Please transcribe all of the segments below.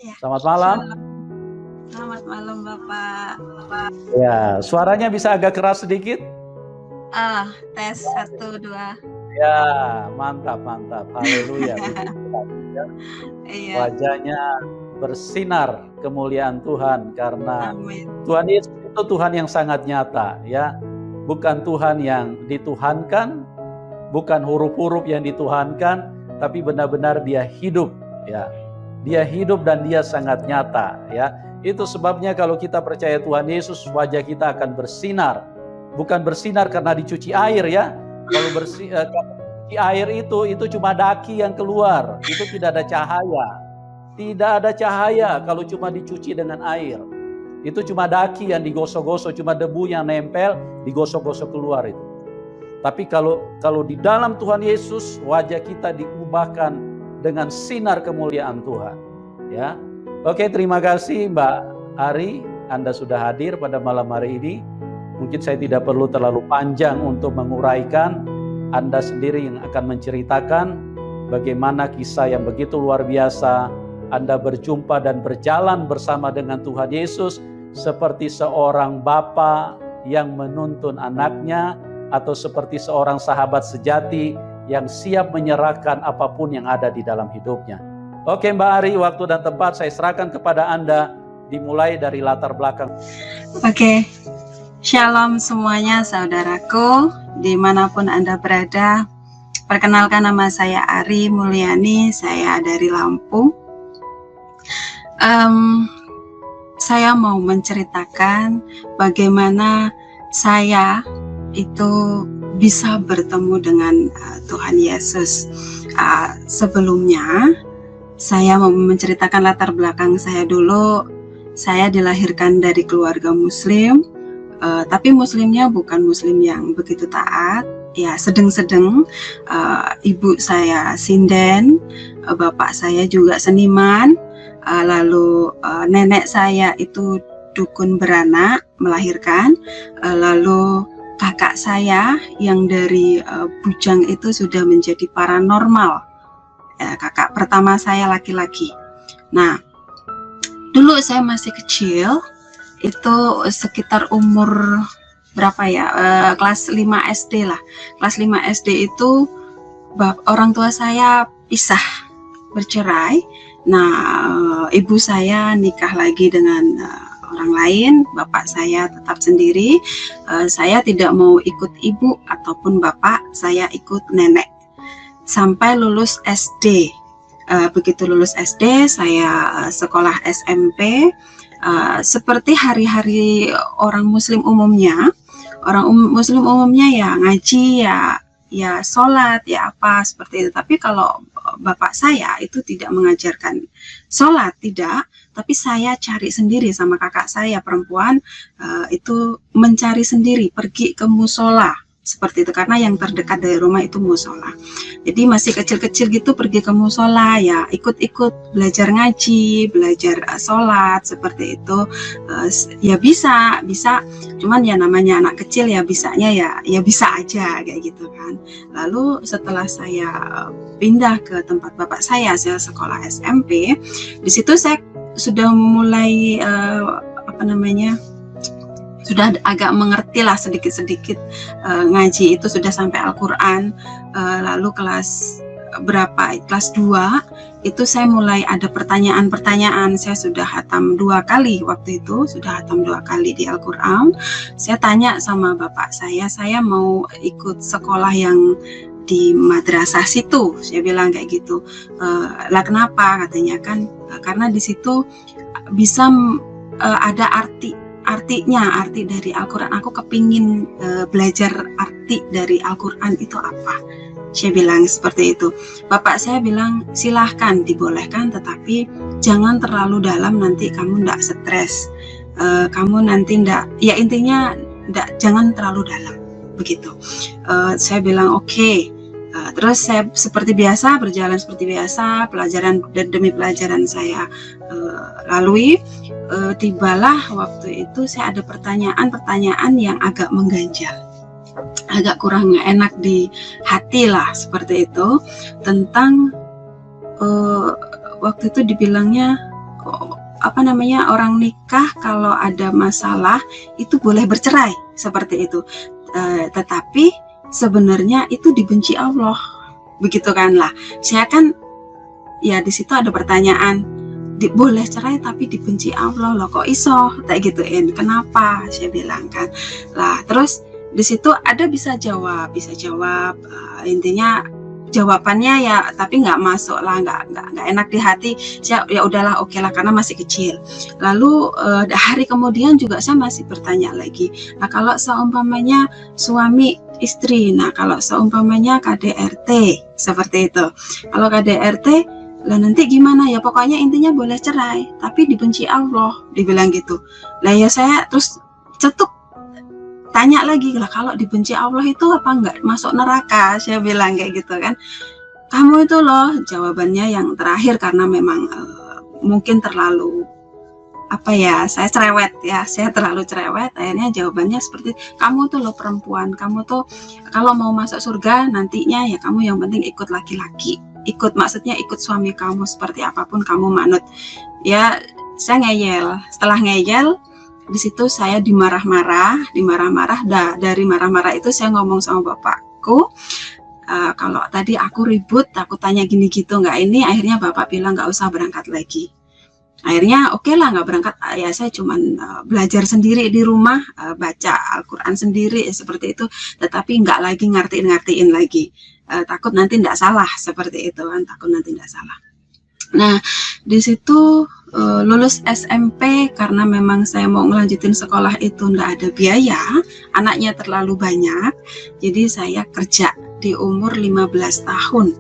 Ya, Selamat malam. selamat malam Bapak. Ya, suaranya bisa agak keras sedikit? Tes 1, 2. Ya, mantap. Haleluya. Iya, Wajahnya bersinar kemuliaan Tuhan karena amin. Tuhan Yesus itu Tuhan yang sangat nyata, ya. Bukan Tuhan yang dituhankan, bukan huruf-huruf yang dituhankan, tapi benar-benar Dia hidup, ya. Dia hidup dan Dia sangat nyata, ya. Itu sebabnya kalau kita percaya Tuhan Yesus, wajah kita akan bersinar. Bukan bersinar karena dicuci air, ya. Kalau dicuci air itu cuma daki yang keluar, itu tidak ada cahaya. Tidak ada cahaya kalau cuma dicuci dengan air. Itu cuma daki yang digosok-gosok, cuma debu yang nempel, digosok-gosok keluar itu. Tapi kalau di dalam Tuhan Yesus, wajah kita diubahkan dengan sinar kemuliaan Tuhan. Ya, oke, terima kasih Mbak Ari, Anda sudah hadir pada malam hari ini. Mungkin saya tidak perlu terlalu panjang untuk menguraikan. Anda sendiri yang akan menceritakan bagaimana kisah yang begitu luar biasa. Anda berjumpa dan berjalan bersama dengan Tuhan Yesus seperti seorang bapa yang menuntun anaknya, atau seperti seorang sahabat sejati yang siap menyerahkan apapun yang ada di dalam hidupnya. Oke Mbak Ari, waktu dan tempat saya serahkan kepada Anda, dimulai dari latar belakang. Oke. Shalom semuanya saudaraku, dimanapun Anda berada. Perkenalkan, nama saya Ari Mulyani, saya dari Lampung. Saya mau menceritakan bagaimana saya itu bisa bertemu dengan Tuhan Yesus. Sebelumnya saya mau menceritakan latar belakang saya dulu. Saya dilahirkan dari keluarga Muslim, tapi Muslimnya bukan Muslim yang begitu taat, ya sedang-sedang. Ibu saya sinden, bapak saya juga seniman, lalu nenek saya itu dukun beranak melahirkan, lalu kakak saya yang dari bujang itu sudah menjadi paranormal. Kakak pertama saya laki-laki. Nah, dulu saya masih kecil, itu sekitar umur berapa ya, kelas 5 SD lah. Kelas 5 SD itu orang tua saya pisah, bercerai. Nah, ibu saya nikah lagi dengan orang lain, bapak saya tetap sendiri. Saya tidak mau ikut ibu ataupun bapak, saya ikut nenek sampai lulus SD. Begitu lulus SD, saya sekolah SMP. Seperti hari-hari orang Muslim umumnya, Muslim umumnya ya ngaji, ya sholat, ya apa seperti itu. Tapi kalau bapak saya itu tidak mengajarkan sholat, tidak. Tapi saya cari sendiri sama kakak saya perempuan, itu mencari sendiri, pergi ke musola. Seperti itu, karena yang terdekat dari rumah itu musola. Jadi masih kecil-kecil gitu pergi ke musola, ya ikut-ikut belajar ngaji, belajar sholat, seperti itu. Ya bisa, cuman ya namanya anak kecil ya bisanya ya bisa aja kayak gitu kan. Lalu setelah saya pindah ke tempat bapak saya sekolah SMP, di situ saya sudah mulai sudah agak mengerti lah sedikit-sedikit ngaji itu, sudah sampai Al-Quran. Lalu kelas 2 itu saya mulai ada pertanyaan-pertanyaan. Saya sudah hatam 2 kali waktu itu, sudah hatam 2 kali di Al-Quran. Saya tanya sama bapak saya mau ikut sekolah yang di madrasah situ, saya bilang kayak gitu. Lah kenapa, katanya kan karena di situ bisa ada arti dari Al-Quran. Aku kepingin belajar arti dari Al-Quran itu apa. Saya bilang seperti itu. Bapak saya bilang silahkan, dibolehkan, tetapi jangan terlalu dalam, nanti kamu ndak stres. Kamu nanti ndak, ya intinya jangan terlalu dalam begitu. Saya bilang oke. Terus saya seperti biasa berjalan seperti biasa, pelajaran demi pelajaran saya lalui. Tibalah waktu itu saya ada pertanyaan yang agak mengganjal, agak kurang enak di hati lah, seperti itu, tentang waktu itu dibilangnya orang nikah kalau ada masalah itu boleh bercerai seperti itu. Tetapi sebenarnya itu dibenci Allah, begitu kan lah. Saya kan ya di situ ada pertanyaan, boleh cerai tapi dibenci Allah loh, kok iso kayak gituin, kenapa, saya bilang kan lah. Terus di situ ada bisa jawab, intinya jawabannya ya, tapi nggak masuk lah, nggak enak di hati. Saya ya udahlah, oke lah, karena masih kecil. Lalu hari kemudian juga saya masih bertanya lagi, nah kalau seumpamanya suami istri, nah kalau seumpamanya KDRT seperti itu, kalau KDRT lah nanti gimana ya, pokoknya intinya boleh cerai tapi dibenci Allah, dibilang gitu. Lah ya saya terus cetuk tanya lagi, lah kalau dibenci Allah itu apa nggak masuk neraka, saya bilang kayak gitu kan. Kamu itu loh, jawabannya yang terakhir karena memang mungkin terlalu saya terlalu cerewet, akhirnya jawabannya seperti, kamu tuh loh perempuan, kamu tuh kalau mau masuk surga nantinya ya kamu yang penting ikut laki-laki, maksudnya ikut suami kamu, seperti apapun kamu manut. Ya saya ngeyel, setelah ngeyel di situ saya dimarah-marah. Dari marah-marah itu saya ngomong sama bapakku, kalau tadi aku ribut, aku tanya gini gitu nggak ini, akhirnya bapak bilang nggak usah berangkat lagi. Akhirnya oke lah, nggak berangkat, ya saya cuman belajar sendiri di rumah, baca Al-Quran sendiri seperti itu, tetapi nggak lagi ngertiin lagi, takut nanti nggak salah, seperti itu kan, takut nanti nggak salah. Nah di situ lulus SMP, karena memang saya mau ngelanjutin sekolah itu nggak ada biaya, anaknya terlalu banyak, jadi saya kerja di umur 15 tahun.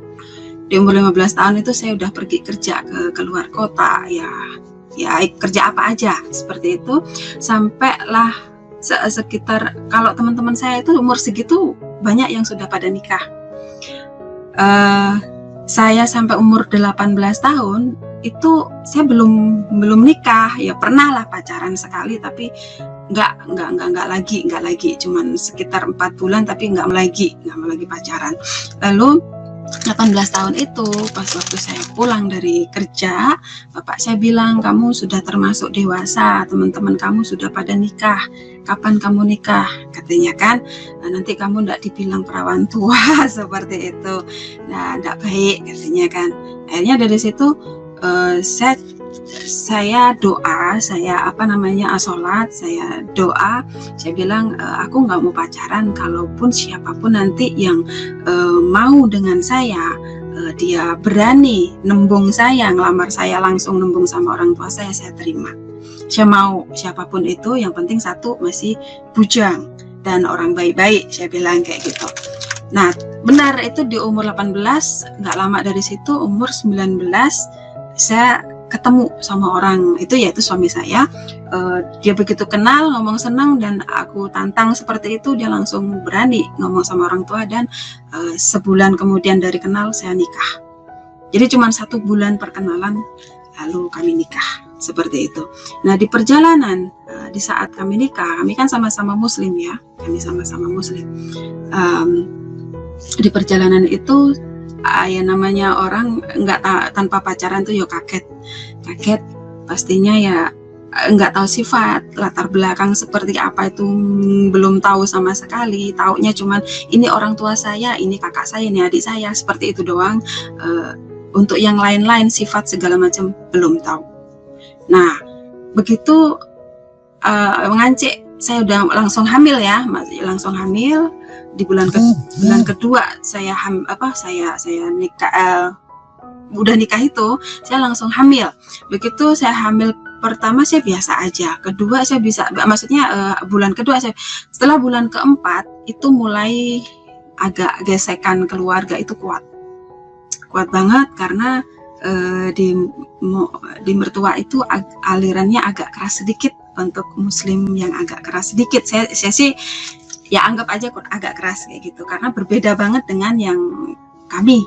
Di umur 15 tahun itu saya udah pergi kerja ke luar kota, ya kerja apa aja seperti itu, sampailah sekitar, kalau teman-teman saya itu umur segitu banyak yang sudah pada nikah. Saya sampai umur 18 tahun itu saya belum nikah, ya pernah lah pacaran sekali, tapi nggak lagi, cuman sekitar 4 bulan, tapi nggak mau lagi pacaran. Lalu 18 tahun itu pas waktu saya pulang dari kerja, bapak saya bilang, kamu sudah termasuk dewasa, teman-teman kamu sudah pada nikah, kapan kamu nikah, katanya kan, nanti kamu nggak dibilang perawan tua seperti itu, nah nggak baik, katanya kan. Akhirnya dari situ saya doa, sholat, saya doa, saya bilang, aku nggak mau pacaran, kalaupun siapapun nanti yang mau dengan saya, dia berani nembung saya, ngelamar saya langsung, nembung sama orang tua saya terima. Saya mau siapapun itu, yang penting satu, masih bujang dan orang baik-baik, saya bilang kayak gitu. Nah benar, itu di umur 18, nggak lama dari situ, umur 19, saya ketemu sama orang itu, yaitu suami saya. Dia begitu kenal, ngomong senang, dan aku tantang seperti itu, dia langsung berani ngomong sama orang tua, dan sebulan kemudian dari kenal saya nikah. Jadi cuma 1 bulan perkenalan lalu kami nikah, seperti itu. Nah di perjalanan, di saat kami nikah, kami kan sama-sama muslim ya, di perjalanan itu ya namanya orang nggak tanpa pacaran tuh ya kaget pastinya, ya nggak tahu sifat, latar belakang seperti apa itu belum tahu sama sekali, taunya cuman ini orang tua saya, ini kakak saya, ini adik saya, seperti itu doang. Untuk yang lain-lain, sifat segala macam belum tahu. Nah begitu mengancik, saya udah langsung hamil ya, langsung hamil. Di bulan kedua saya nikah, udah nikah itu saya langsung hamil. Begitu saya hamil pertama saya biasa aja, kedua saya bisa, maksudnya bulan kedua setelah bulan keempat itu mulai agak gesekan keluarga itu kuat banget, karena di mertua itu alirannya agak keras sedikit, untuk muslim yang agak keras sedikit. Saya sih ya anggap aja agak keras kayak gitu, karena berbeda banget dengan yang kami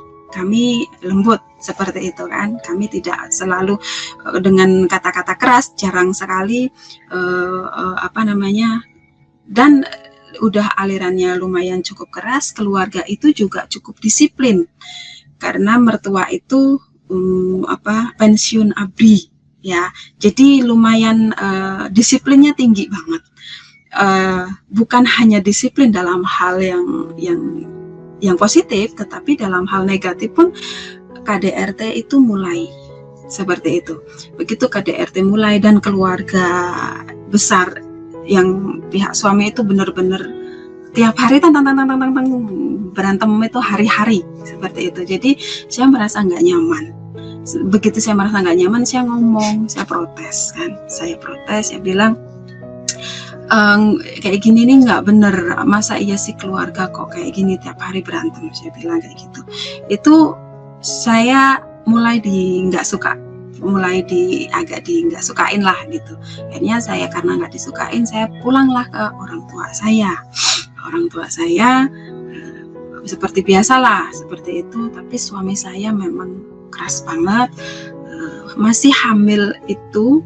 lembut seperti itu kan. Kami tidak selalu dengan kata-kata keras, jarang sekali dan udah alirannya lumayan cukup keras. Keluarga itu juga cukup disiplin, karena mertua itu pensiun ABRI ya. Jadi lumayan disiplinnya tinggi banget. Bukan hanya disiplin dalam hal yang positif, tetapi dalam hal negatif pun KDRT itu mulai seperti itu. Begitu KDRT mulai dan keluarga besar yang pihak suami itu benar-benar tiap hari berantem itu hari-hari seperti itu. Jadi saya merasa nggak nyaman. Begitu saya merasa nggak nyaman, saya ngomong, saya protes kan. Saya protes, saya bilang kayak gini nih nggak bener. Masa iya sih keluarga kok kayak gini tiap hari berantem? Saya bilang kayak gitu. Itu saya mulai nggak suka, agak nggak sukain lah gitu. Akhirnya saya karena nggak disukain, saya pulanglah ke orang tua saya. Orang tua saya seperti biasalah seperti itu, tapi suami saya memang keras banget. Masih hamil itu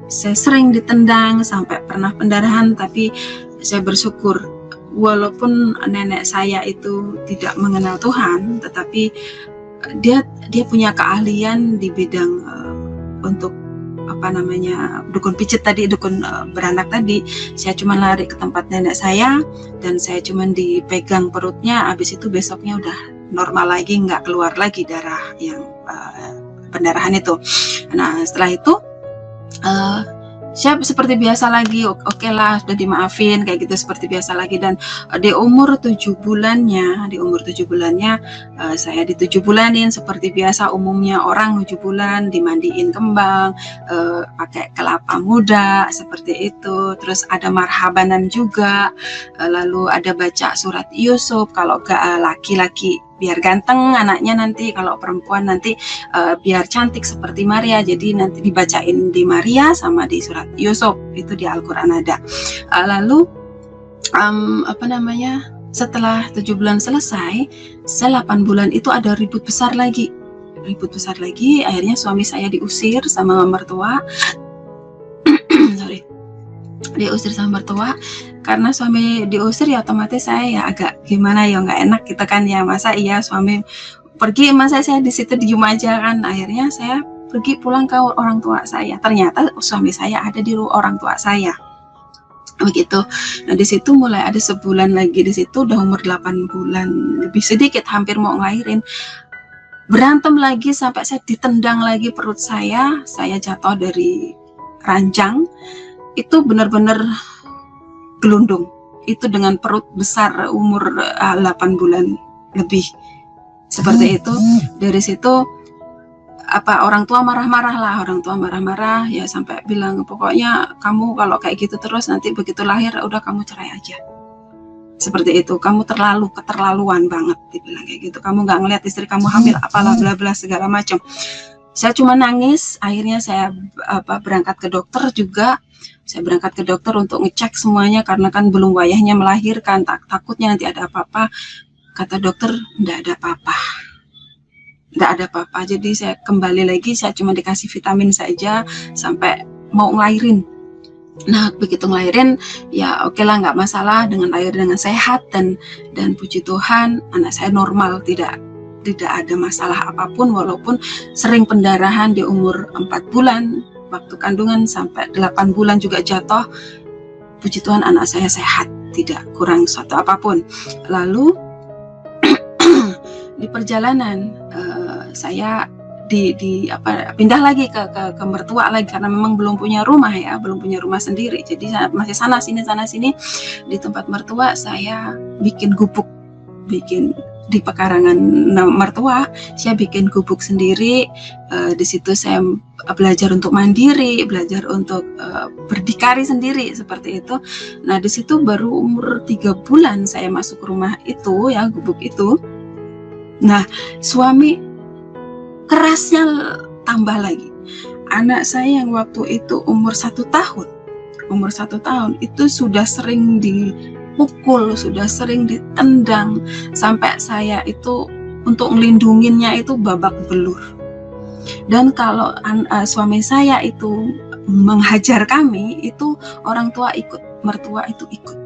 saya sering ditendang sampai pernah pendarahan, tapi saya bersyukur walaupun nenek saya itu tidak mengenal Tuhan, tetapi dia punya keahlian di bidang untuk dukun pijit tadi, dukun beranak tadi. Saya cuma lari ke tempat nenek saya dan saya cuma dipegang perutnya, habis itu besoknya udah normal lagi, nggak keluar lagi darah yang pendarahan itu. Nah setelah itu saya seperti biasa lagi, oke lah, sudah dimaafin kayak gitu, seperti biasa lagi. Dan di umur 7 bulannya saya di 7 bulanin seperti biasa umumnya orang 7 bulan, dimandiin kembang, pakai kelapa muda seperti itu. Terus ada marhabanan juga, lalu ada baca surat Yusuf. Kalau laki-laki biar ganteng anaknya, nanti kalau perempuan nanti biar cantik seperti Maria, jadi nanti dibacain di Maria sama di surat Yusuf, itu di Al-Quran ada. Lalu setelah 7 bulan selesai, 8 bulan itu ada ribut besar lagi, akhirnya suami saya diusir sama mertua. Diusir sama mertua. Karena suami diusir ya otomatis saya ya agak gimana ya, nggak enak gitu kan ya, masa iya suami pergi, masa saya di situ diem aja kan. Akhirnya saya pergi pulang ke orang tua saya. Ternyata suami saya ada di orang tua saya. Begitu. Nah di situ mulai ada sebulan lagi, di situ udah umur 8 bulan lebih sedikit, hampir mau ngelahirin. Berantem lagi sampai saya ditendang lagi perut saya jatuh dari ranjang. Itu benar-benar gelundung, itu dengan perut besar umur 8 bulan lebih seperti itu. Dari situ orang tua marah-marah ya, sampai bilang pokoknya kamu kalau kayak gitu terus nanti begitu lahir udah kamu cerai aja, seperti itu. Kamu keterlaluan banget, dibilang kayak gitu. Kamu nggak ngeliat istri kamu hamil, apalah bla bla segala macam. Saya cuma nangis. Akhirnya saya berangkat ke dokter juga. Saya berangkat ke dokter untuk ngecek semuanya karena kan belum wayahnya melahirkan, takutnya nanti ada apa-apa. Kata dokter enggak ada apa-apa. Jadi saya kembali lagi, saya cuma dikasih vitamin saja sampai mau ngelahirin. Nah begitu ngelahirin ya oke lah, nggak masalah, dengan lahir dengan sehat dan puji Tuhan anak saya normal, tidak ada masalah apapun, walaupun sering pendarahan di umur 4 bulan waktu kandungan sampai 8 bulan juga jatuh. Puji Tuhan anak saya sehat, tidak kurang suatu apapun. Lalu di perjalanan saya pindah lagi ke mertua lagi karena memang belum punya rumah sendiri. Jadi saya masih sana sini di tempat mertua. Saya bikin gubuk, di pekarangan mertua saya bikin gubuk sendiri. Di situ saya belajar untuk mandiri, belajar untuk berdikari sendiri seperti itu. Nah di situ baru umur 3 bulan saya masuk rumah itu ya, gubuk itu. Nah suami kerasnya tambah lagi. Anak saya yang waktu itu umur 1 tahun itu sudah sering dipukul, sudah sering ditendang, sampai saya itu untuk ngelindunginnya itu babak belur. Dan kalau suami saya itu menghajar kami, itu orang tua ikut, mertua itu ikut.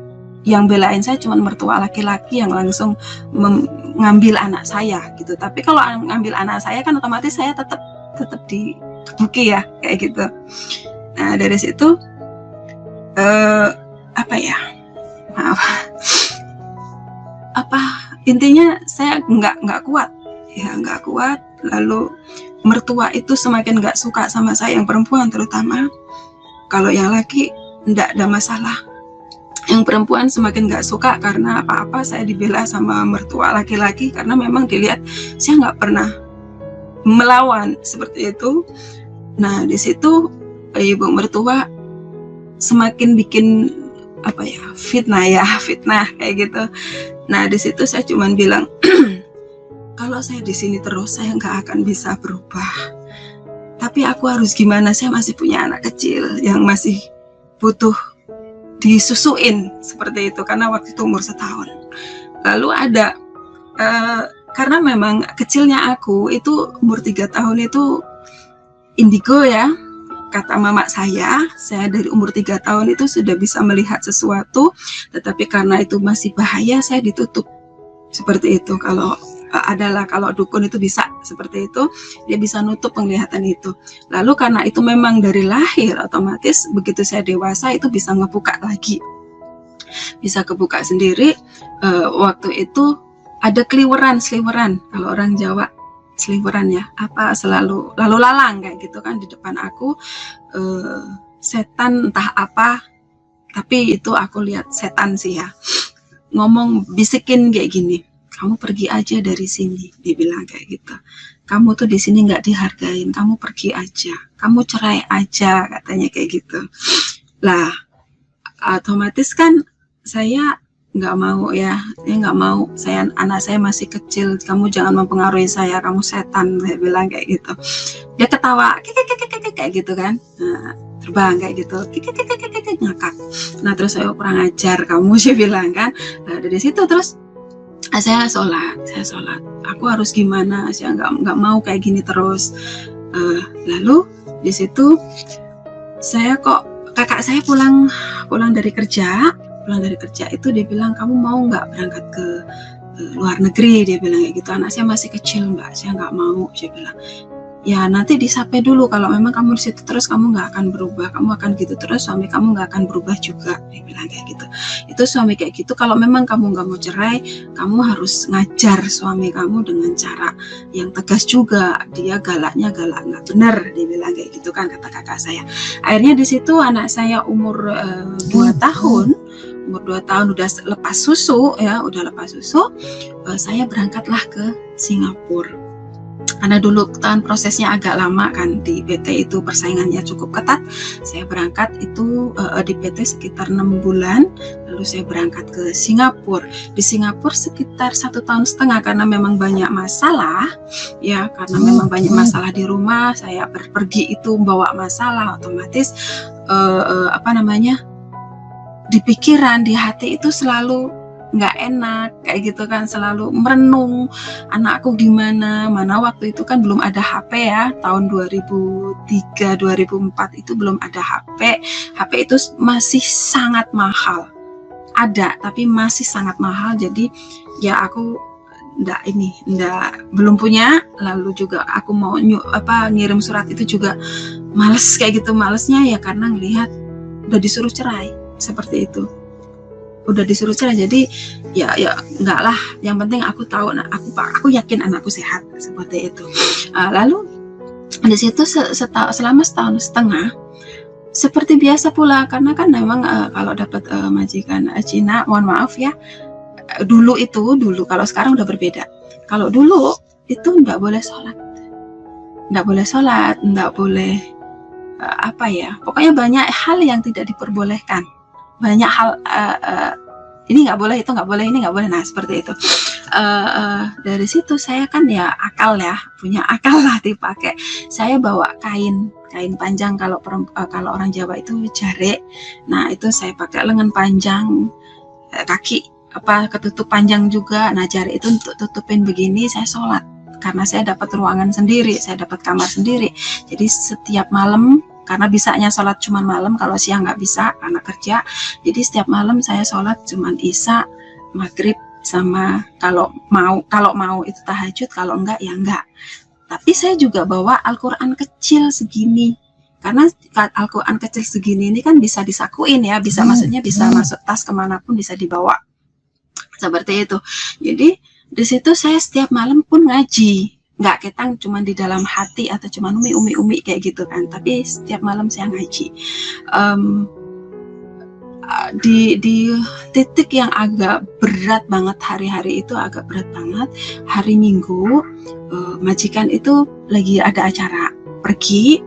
Yang belain saya cuma mertua laki-laki yang langsung mengambil anak saya gitu. Tapi kalau ngambil anak saya kan otomatis saya tetap Buki ya kayak gitu. Nah dari situ apa ya, maaf, apa intinya saya nggak kuat ya, nggak kuat. Lalu mertua itu semakin nggak suka sama saya, yang perempuan terutama. Kalau yang laki nggak ada masalah, yang perempuan semakin nggak suka karena apa-apa saya dibela sama mertua laki-laki, karena memang dilihat saya nggak pernah melawan seperti itu. Nah di situ ibu mertua semakin bikin apa ya, fitnah kayak gitu. Nah di situ saya cuman bilang kalau saya di sini terus saya nggak akan bisa berubah. Tapi aku harus gimana? Saya masih punya anak kecil yang masih butuh disusuin seperti itu, karena waktu itu umur 1 tahun. Lalu ada karena memang kecilnya aku itu umur 3 tahun itu indigo ya. Kata mama saya dari umur 3 tahun itu sudah bisa melihat sesuatu, tetapi karena itu masih bahaya saya ditutup seperti itu. Kalau kalau dukun itu bisa seperti itu, dia bisa nutup penglihatan itu. Lalu karena itu memang dari lahir, otomatis begitu saya dewasa itu bisa ngebuka lagi, bisa kebuka sendiri. Waktu itu ada seliweran, kalau orang Jawa seliweran ya, apa selalu lalu lalang kayak gitu kan di depan aku, setan entah apa, tapi itu aku lihat setan sih ya, ngomong bisikin kayak gini, kamu pergi aja dari sini, dibilang kayak gitu. Kamu tuh di sini nggak dihargain, kamu pergi aja, kamu cerai aja, katanya kayak gitu. Lah, otomatis kan saya nggak mau ya, nggak mau. Anak saya masih kecil, kamu jangan mempengaruhi saya, kamu setan, saya bilang kayak gitu. Dia ketawa, kayak gitu kan. Nah, terbang kayak gitu, ngakak. Nah terus saya kurang ajar kamu, saya bilang kan. Nah, dari situ terus saya sholat. Aku harus gimana? Saya nggak mau kayak gini terus. Lalu di situ saya kok kakak saya pulang dari kerja itu dia bilang, kamu mau nggak berangkat ke luar negeri? Dia bilang kayak gitu. Anak saya masih kecil mbak, saya nggak mau. Saya bilang ya nanti disape dulu, kalau memang kamu di situ terus kamu nggak akan berubah, kamu akan gitu terus, suami kamu nggak akan berubah juga. Dia bilang kayak gitu. Itu suami kayak gitu, kalau memang kamu nggak mau cerai, kamu harus ngajar suami kamu dengan cara yang tegas juga. Dia galak nggak bener, dia bilang kayak gitu kan, kata kakak saya. Akhirnya di situ anak saya umur 2 tahun udah lepas susu, saya berangkatlah ke Singapura. Karena dulu prosesnya agak lama kan, di PT itu persaingannya cukup ketat. Saya berangkat itu di PT sekitar 6 bulan, lalu saya berangkat ke Singapura. Di Singapura sekitar 1,5 tahun karena memang banyak masalah ya, karena memang banyak masalah di rumah. Saya pergi itu bawa masalah, otomatis di pikiran, di hati itu selalu nggak enak kayak gitu kan, selalu merenung anakku gimana. Mana waktu itu kan belum ada HP ya, tahun 2003 2004 itu belum ada HP itu masih sangat mahal, ada tapi masih sangat mahal. Jadi ya aku belum punya. Lalu juga aku mau ngirim surat itu juga males kayak gitu. Malesnya ya karena ngelihat udah disuruh cerai seperti itu, udah disuruh cerai. Jadi ya enggak lah, yang penting aku tahu, aku yakin anakku sehat seperti itu. Lalu di situ selama 1,5 tahun seperti biasa pula, karena kan memang kalau dapat majikan Cina, mohon maaf ya, dulu kalau sekarang udah berbeda. Kalau dulu itu enggak boleh sholat, enggak boleh pokoknya banyak hal yang tidak diperbolehkan. Banyak hal, ini nggak boleh, itu nggak boleh, ini nggak boleh. Nah seperti itu. Dari situ saya kan ya punya akal lah dipakai. Saya bawa kain panjang, kalau orang Jawa itu jare. Nah itu saya pakai lengan panjang, kaki ketutup panjang juga. Nah jare itu untuk tutupin begini. Saya sholat karena saya dapat ruangan sendiri, saya dapat kamar sendiri. Jadi setiap malam, karena bisanya sholat cuma malam, kalau siang nggak bisa karena kerja. Jadi setiap malam saya sholat cuma isya, maghrib, sama kalau mau itu tahajud, kalau enggak ya enggak. Tapi saya juga bawa Al-Quran kecil segini. Karena Al-Quran kecil segini ini kan bisa disakuin ya, maksudnya bisa masuk tas kemanapun, bisa dibawa. Seperti itu. Jadi di situ saya setiap malam pun ngaji. Nggak ketang cuma di dalam hati atau cuma umi kayak gitu kan. Tapi setiap malam saya ngaji. Di titik yang agak berat banget, hari-hari itu agak berat banget. Hari Minggu, majikan itu lagi ada acara, pergi.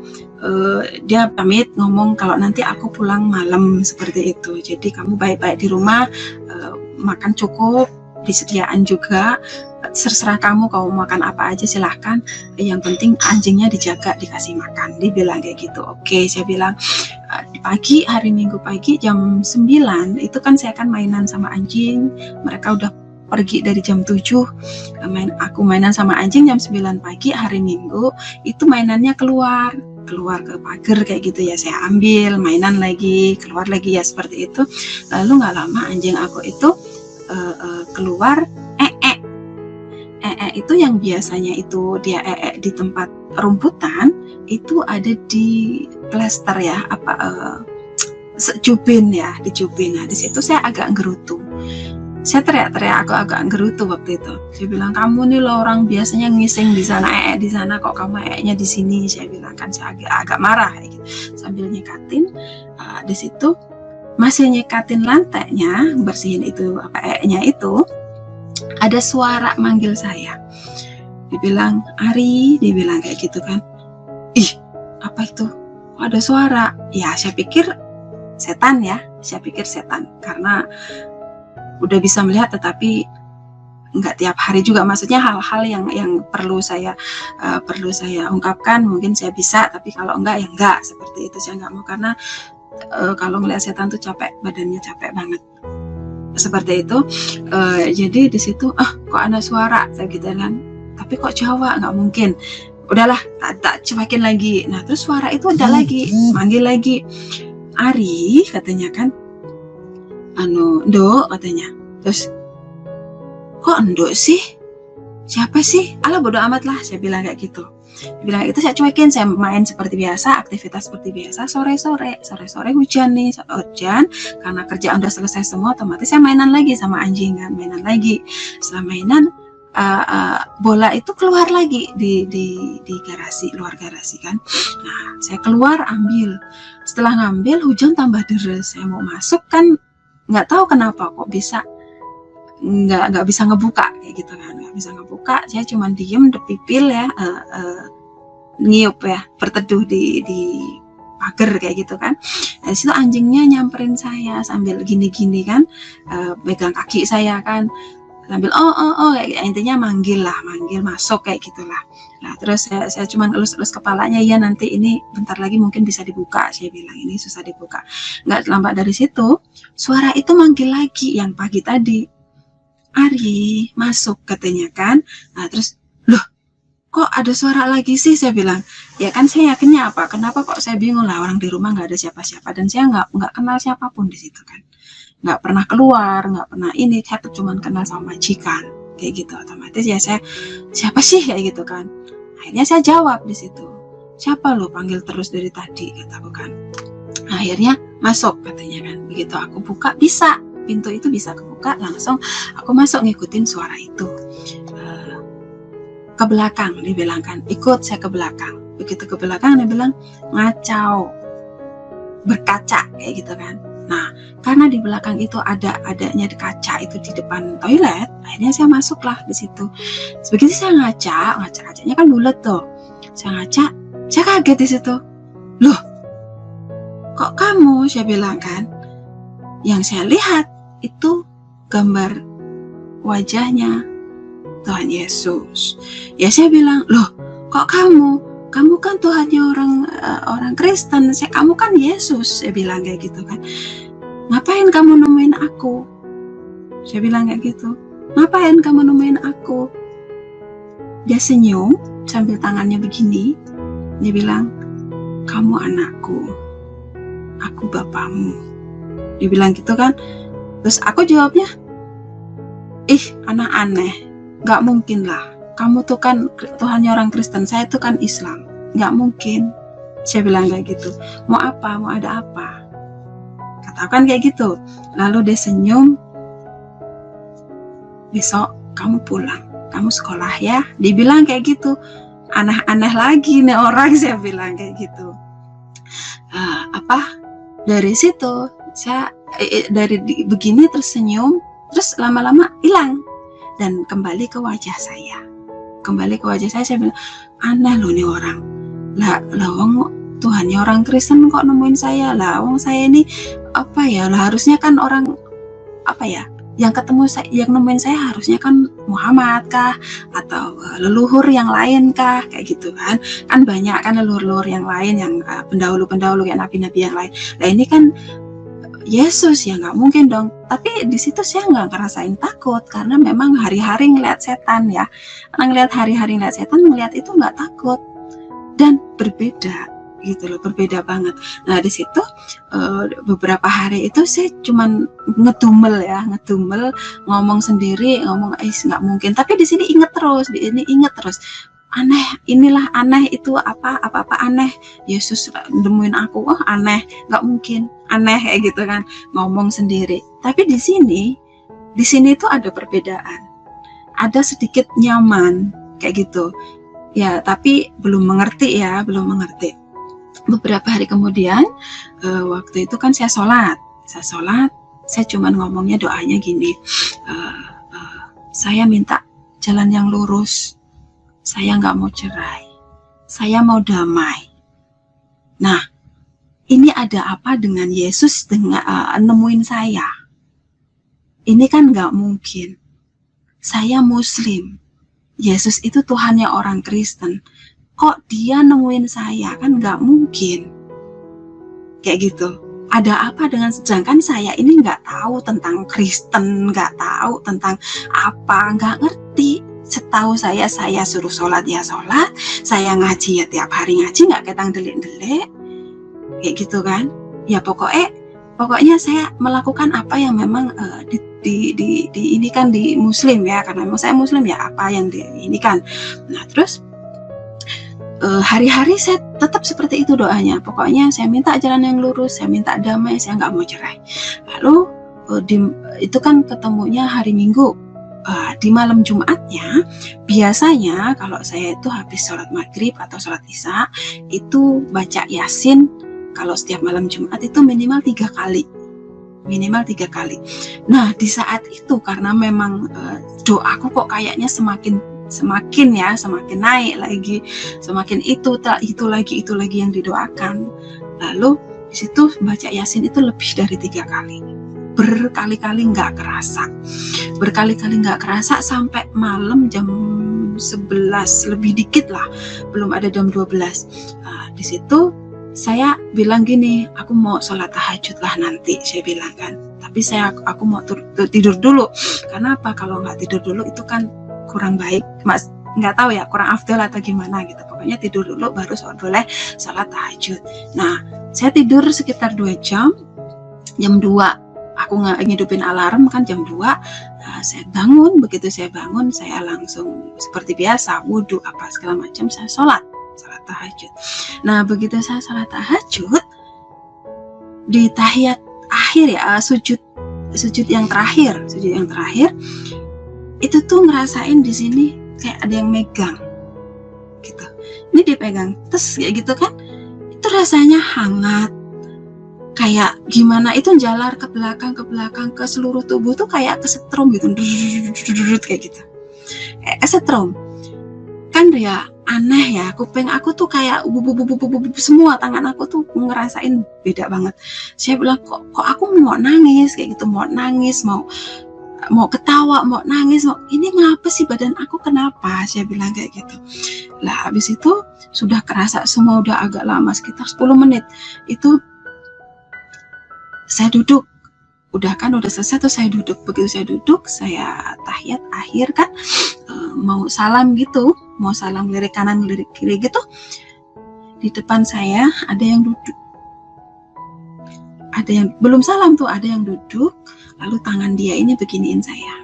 Dia pamit ngomong kalau nanti aku pulang malam, seperti itu. Jadi kamu baik-baik di rumah, makan cukup, disediaan juga, terserah kamu makan apa aja silahkan, yang penting anjingnya dijaga, dikasih makan. Dia bilang kayak gitu. Oke, saya bilang di pagi, hari Minggu pagi jam 9 itu kan saya kan mainan sama anjing. Mereka udah pergi dari jam 7, aku mainan sama anjing jam 9 pagi hari Minggu, itu mainannya keluar ke pagar kayak gitu ya, saya ambil mainan lagi, keluar lagi ya, seperti itu. Lalu nggak lama anjing aku itu keluar itu yang biasanya itu dia di tempat rumputan, itu ada di plester ya, jubin ya, di jubin. Nah di situ saya agak gerutu. Saya teriak-teriak, aku agak gerutu waktu itu. Saya bilang, kamu nih loh orang biasanya ngising di sana, di sana, kok kamu nya di sini? Saya bilang kan, saya agak marah gitu. Sambil nyekatin, di situ masih nyekatin lantainya, bersihin itu nya itu, ada suara manggil saya. Dibilang, Ari, dibilang kayak gitu kan. Ih, apa itu? Kok ada suara? Ya, saya pikir setan ya. Saya pikir setan karena udah bisa melihat, tetapi nggak tiap hari juga, maksudnya hal-hal yang perlu saya ungkapkan mungkin saya bisa, tapi kalau enggak ya enggak, seperti itu. Saya nggak mau, karena kalau ngeliat setan tuh capek, badannya capek banget, seperti itu. Jadi di situ kok ada suara saya gitu kan, tapi kok Jawa, nggak mungkin, udahlah tak cuekin lagi. Nah terus suara itu ada lagi, manggil lagi, Ari katanya kan, Nduk katanya. Terus kok Nduk sih? Siapa sih? Alah bodo amat lah, saya bilang kayak gitu. Dia bilang itu, saya cuekin, saya main seperti biasa, aktivitas seperti biasa. Sore hujan nih, hujan karena kerjaan udah selesai semua, otomatis saya mainan lagi sama anjing kan, mainan lagi. Setelah mainan, bola itu keluar lagi di garasi, luar garasi kan. Nah saya keluar ambil. Setelah ngambil, hujan tambah deras. Saya mau masuk kan, nggak tahu kenapa kok bisa nggak bisa ngebuka kayak gitu kan, nggak bisa ngebuka. Saya cuma diem depipil ya, ngiup ya, berteduh di pagar kayak gitu kan. Nah, situ anjingnya nyamperin saya sambil gini-gini kan, pegang kaki saya kan, sambil kayak intinya manggil masuk kayak gitulah. Nah terus saya cuma elus-elus kepalanya, ya nanti ini bentar lagi mungkin bisa dibuka, saya bilang ini susah dibuka. Nggak lambat dari situ suara itu manggil lagi yang pagi tadi, Ari masuk katanya kan. Nah terus, loh kok ada suara lagi sih, saya bilang. Ya kan saya yakinnya kenapa kok saya bingung lah, orang di rumah nggak ada siapa-siapa, dan saya nggak kenal siapapun di situ kan, nggak pernah keluar, nggak pernah ini, saya tuh cuma kenal sama majikan kayak gitu. Otomatis ya saya, siapa sih kayak gitu kan. Akhirnya saya jawab di situ, siapa lo panggil terus dari tadi, kataku kan. Akhirnya masuk katanya kan. Begitu aku buka, bisa, pintu itu bisa kebuka, langsung aku masuk ngikutin suara itu. Ke belakang dibilang kan, ikut saya ke belakang. Begitu ke belakang dia bilang, ngacau, berkaca kayak gitu kan. Nah karena di belakang itu adanya kaca itu di depan toilet, akhirnya saya masuklah di situ. Begitu saya ngacanya kan bulat tuh. Saya ngaca, saya kaget di situ. Loh, kok kamu? Saya bilang kan. Yang saya lihat itu gambar wajahnya Tuhan Yesus. Ya saya bilang, loh, kok kamu? Kamu kan Tuhannya orang Kristen, kamu kan Yesus, saya bilang kayak gitu kan. Ngapain kamu nemuin aku? Saya bilang kayak gitu. Ngapain kamu nemuin aku? Dia senyum sambil tangannya begini. Dia bilang, kamu anakku, aku bapakmu. Dia bilang gitu kan. Terus aku jawabnya, anak aneh, gak mungkin lah kamu tuh kan Tuhannya orang Kristen, saya tuh kan Islam, nggak mungkin. Saya bilang kayak gitu. Mau apa? Mau ada apa? Katakan kayak gitu. Lalu dia senyum. Besok kamu pulang, kamu sekolah ya. Dibilang kayak gitu. Aneh-aneh lagi nih orang, saya bilang kayak gitu. Dari situ saya dari begini terus senyum, terus lama-lama hilang dan kembali ke wajah saya. Saya bilang, aneh loh nih orang. Lah wong Tuhannya orang Kristen kok nemuin saya. Lah wong saya ini harusnya kan orang yang ketemu saya, yang nemuin saya harusnya kan Muhammad kah, atau leluhur yang lain kah, kayak gitu kan. Kan banyak kan leluhur yang lain, yang pendahulu-pendahulu kayak nabi-nabi yang lain. Nah ini kan Yesus, ya nggak mungkin dong. Tapi di situ saya nggak ngerasain takut, karena memang hari-hari ngeliat setan ya. Ngeliat hari-hari ngeliat setan, ngeliat itu nggak takut. Dan berbeda gitu loh, berbeda banget. Nah di situ beberapa hari itu saya cuman ngedumel, ngomong sendiri, nggak mungkin. Tapi di sini inget terus, aneh, inilah aneh itu apa aneh. Yesus nemuin aku, aneh, nggak mungkin, aneh kayak gitu kan, ngomong sendiri. Tapi di sini tuh ada perbedaan, ada sedikit nyaman kayak gitu ya, tapi belum mengerti. Beberapa hari kemudian, waktu itu kan saya sholat, saya cuman ngomongnya, doanya gini, saya minta jalan yang lurus. Saya nggak mau cerai, saya mau damai. Nah, ini ada apa dengan Yesus dengan nemuin saya? Ini kan nggak mungkin. Saya Muslim, Yesus itu Tuhannya orang Kristen. Kok dia nemuin saya? Kan nggak mungkin. Kayak gitu. Ada apa dengan, sedangkan saya ini nggak tahu tentang Kristen, nggak tahu tentang apa, nggak ngerti. Setahu saya suruh sholat ya sholat, saya ngaji ya tiap hari ngaji, nggak ketang delik-delik, kayak gitu kan. Ya pokoknya saya melakukan apa yang memang ini kan di Muslim ya, karena memang saya Muslim ya, apa yang ini kan. Nah terus hari-hari saya tetap seperti itu doanya. Pokoknya saya minta jalan yang lurus, saya minta damai, saya nggak mau cerai. Lalu itu kan ketemunya hari Minggu. Di malam Jumatnya, biasanya kalau saya itu habis sholat maghrib atau sholat isya, itu baca Yasin. Kalau setiap malam Jumat itu minimal 3 kali. Nah di saat itu, karena memang doaku kok kayaknya semakin naik lagi, semakin itu lagi yang didoakan. Lalu di situ baca Yasin itu lebih dari 3 kali. Berkali-kali nggak kerasa sampai malam jam 11 lebih dikit lah, belum ada jam 12. Di situ saya bilang gini, aku mau sholat tahajud lah nanti, saya bilang kan. Tapi aku mau tidur dulu. Karena apa? Kalau nggak tidur dulu itu kan kurang baik, Mas. Nggak tahu ya, kurang afdal atau gimana gitu. Pokoknya tidur dulu baru boleh sholat tahajud. Nah, saya tidur sekitar 2 jam. Jam 2 aku ngidupin alarm kan jam 2. Nah, saya bangun. Begitu saya bangun, saya langsung seperti biasa wudhu apa segala macam, saya sholat tahajud. Nah, begitu saya sholat tahajud, di tahiyat akhir ya, sujud yang terakhir itu tuh ngerasain di sini kayak ada yang megang gitu. Ini dipegang terus kayak gitu kan, itu rasanya hangat, kayak gimana itu jalar ke belakang ke seluruh tubuh tuh kayak kesetrum gitu, kayak gitu, kesetrum kan ya. Aneh ya, kuping aku tuh kayak semua, tangan aku tuh ngerasain beda banget. Saya bilang kok aku mau nangis kayak gitu, mau ketawa, mau nangis, ini ngapa sih badan aku kenapa? Saya bilang kayak gitu. Lah habis itu sudah kerasa semua, udah agak lama sekitar 10 menit. Itu saya duduk, udah selesai tuh saya duduk. Begitu saya duduk, saya tahiyat akhir kan, mau salam gitu, mau salam lirik kanan lirik kiri gitu. Di depan saya ada yang duduk, ada yang belum salam tuh, ada yang duduk, lalu tangan dia ini beginiin saya.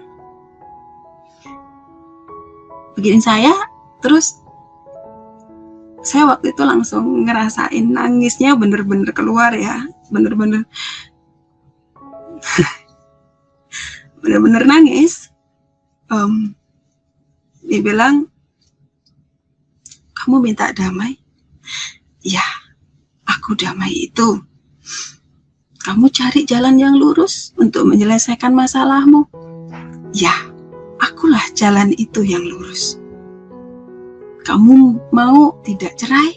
begini saya, terus saya waktu itu langsung ngerasain nangisnya bener-bener keluar ya, bener-bener bener-bener nangis. Dia bilang, kamu minta damai? Ya, aku damai itu. Kamu cari jalan yang lurus untuk menyelesaikan masalahmu? Ya, akulah jalan itu yang lurus. Kamu mau tidak cerai?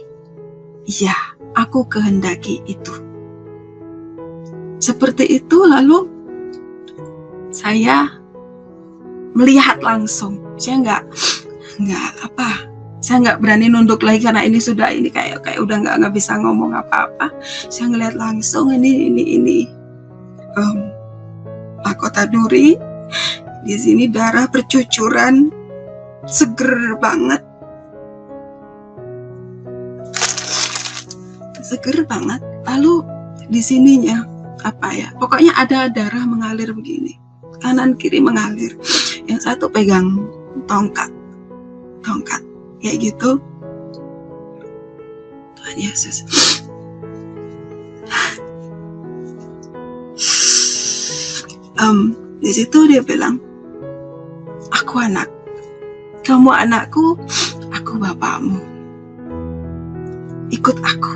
Ya, aku kehendaki itu. Seperti itu, lalu saya melihat langsung. Saya nggak berani nunduk lagi karena ini kayak udah nggak bisa ngomong apa-apa. Saya ngelihat langsung ini mahkota duri. Di sini darah bercucuran, seger banget. Lalu di sininya pokoknya ada darah mengalir begini, kanan kiri mengalir. Yang satu pegang tongkat kayak gitu. Tuhan Yesus. Di situ dia bilang, aku anak, kamu anakku, aku bapakmu, ikut aku.